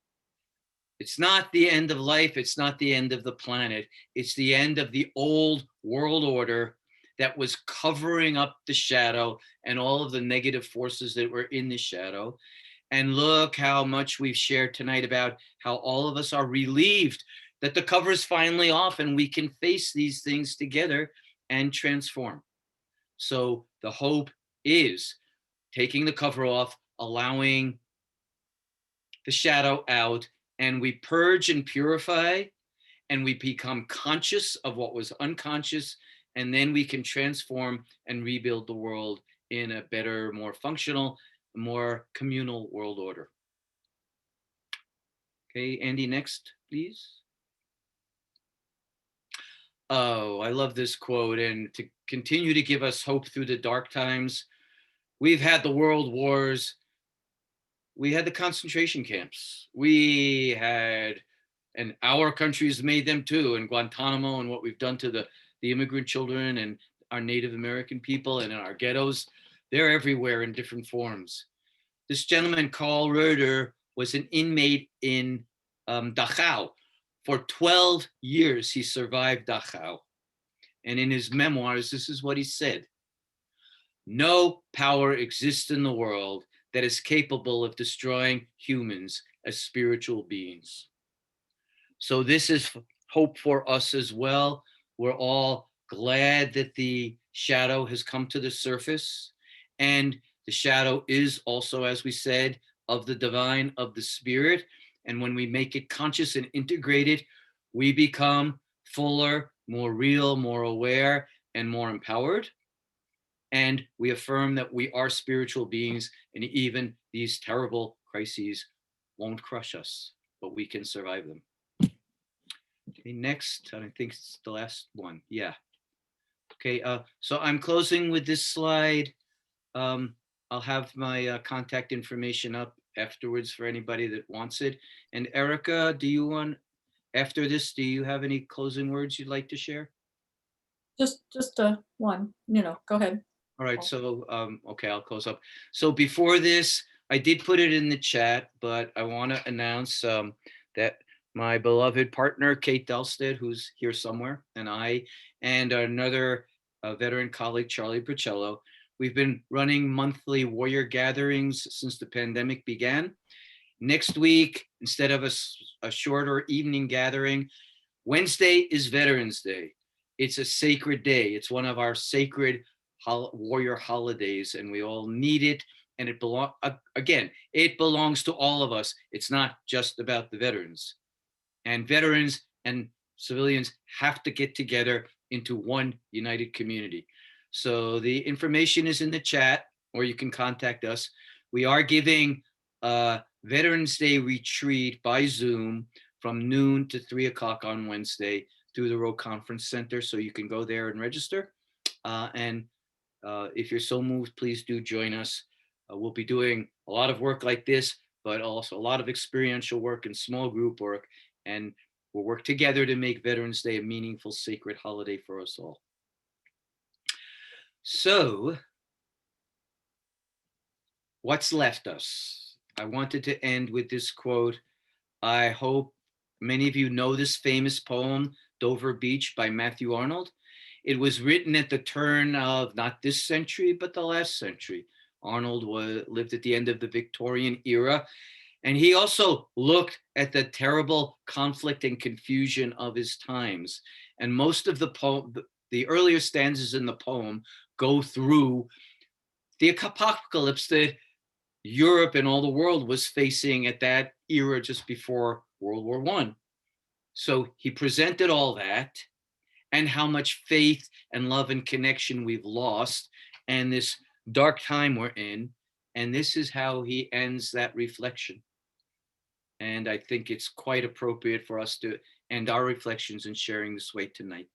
It's not the end of life. It's not the end of the planet. It's the end of the old world order that was covering up the shadow and all of the negative forces that were in the shadow. And look how much we've shared tonight about how all of us are relieved that the cover is finally off and we can face these things together and transform. So the hope is taking the cover off, allowing the shadow out, and we purge and purify, and we become conscious of what was unconscious, and then we can transform and rebuild the world in a better, more functional, more communal world order. Okay, Andy, next, please. Oh, I love this quote. And to continue to give us hope through the dark times, we've had the world wars. We had the concentration camps. We had, and our countries made them too, and Guantanamo and what we've done to the immigrant children and our Native American people and in our ghettos. They're everywhere in different forms. This gentleman, Carl Roeder, was an inmate in Dachau. For 12 years, he survived Dachau. And in his memoirs, this is what he said. No power exists in the world that is capable of destroying humans as spiritual beings. So this is hope for us as well. We're all glad that the shadow has come to the surface. And the shadow is also, as we said, of the divine, of the spirit. And when we make it conscious and integrated, we become fuller, more real, more aware, and more empowered. And we affirm that we are spiritual beings, and even these terrible crises won't crush us, but we can survive them. Okay, next, I think it's the last one. Yeah. Okay, so I'm closing with this slide. I'll have my contact information up afterwards for anybody that wants it. And Erica, do you want, after this, do you have any closing words you'd like to share? Just one, go ahead. All right, so, okay, I'll close up. So before this, I did put it in the chat, but I want to announce that my beloved partner, Kate Delstead, who's here somewhere, and I, and another veteran colleague, Charlie Bricello, we've been running monthly warrior gatherings since the pandemic began. Next week, instead of a shorter evening gathering, Wednesday is Veterans Day. It's a sacred day. It's one of our sacred warrior holidays, and we all need it. And it it belongs to all of us. It's not just about the veterans. And veterans and civilians have to get together into one united community. So the information is in the chat, or you can contact us. We are giving a Veterans Day retreat by Zoom from noon to 3 o'clock on Wednesday through the Rowe Conference Center. So you can go there and register. If you're so moved, please do join us. We'll be doing a lot of work like this, but also a lot of experiential work and small group work. And we'll work together to make Veterans Day a meaningful, sacred holiday for us all. So, what's left us? I wanted to end with this quote. I hope many of you know this famous poem, Dover Beach by Matthew Arnold. It was written at the turn of not this century, but the last century. Arnold lived at the end of the Victorian era. And he also looked at the terrible conflict and confusion of his times. And most of the earlier stanzas in the poem go through the apocalypse that Europe and all the world was facing at that era just before World War I. So he presented all that and how much faith and love and connection we've lost and this dark time we're in. And this is how he ends that reflection. And I think it's quite appropriate for us to end our reflections in sharing this way tonight.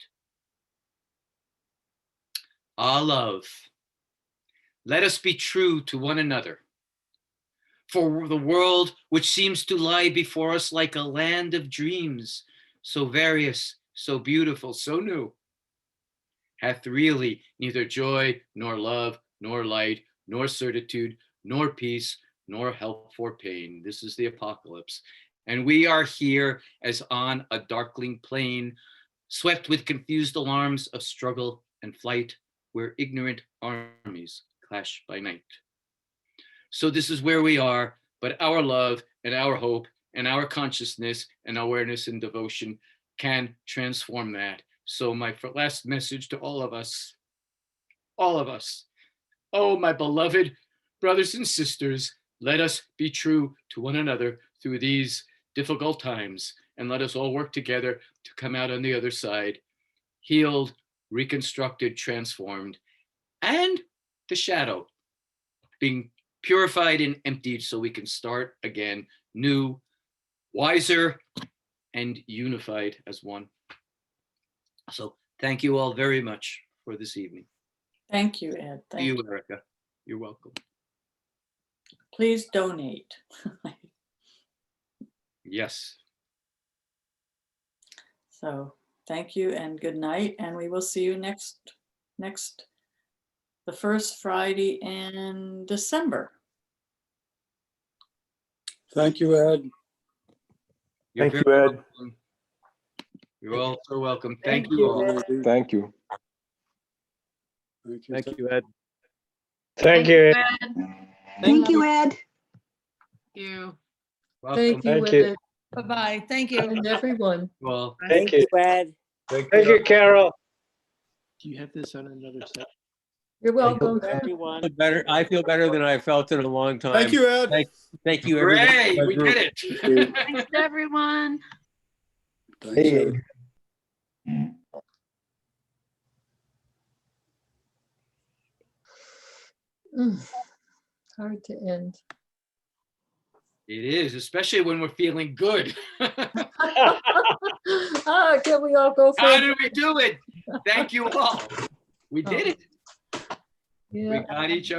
Ah, love, let us be true to one another. For the world which seems to lie before us like a land of dreams, so various, so beautiful, so new, hath really neither joy, nor love, nor light, nor certitude, nor peace, nor help for pain. This is the apocalypse. And we are here as on a darkling plain, swept with confused alarms of struggle and flight, where ignorant armies clash by night. So this is where we are, but our love and our hope and our consciousness and awareness and devotion can transform that. So my last message to all of us, oh, my beloved brothers and sisters, let us be true to one another through these difficult times, and let us all work together to come out on the other side, healed, reconstructed, transformed, and the shadow being purified and emptied so we can start again, new, wiser, and unified as one. So thank you all very much for this evening. Thank you, Ed. Thank you, Erica. You're welcome. Please donate. Yes. So thank you and good night. And we will see you the first Friday in December. Thank you, Ed. You're Thank very you, Ed. welcome. You're all so welcome. Thank you all. Thank you. Thank you, Ed. Thank you. Thank you, Ed. You. Welcome. Thank you, Thank you. Ed. Bye-bye. Thank you. And everyone. Well, Thank you. Ed. Thank you, Carol. Do you have this on another set? You're welcome. Everyone. I feel better than I felt in a long time. Thank you, Ed. Thank you, everybody. hooray, in my we group. did it. Thanks, everyone. Thanks, Hey. Ed. Hard to end. It is, especially when we're feeling good. Ah, can we all go for How it? did we do it? Thank you all. We did it. Yeah. We got each other.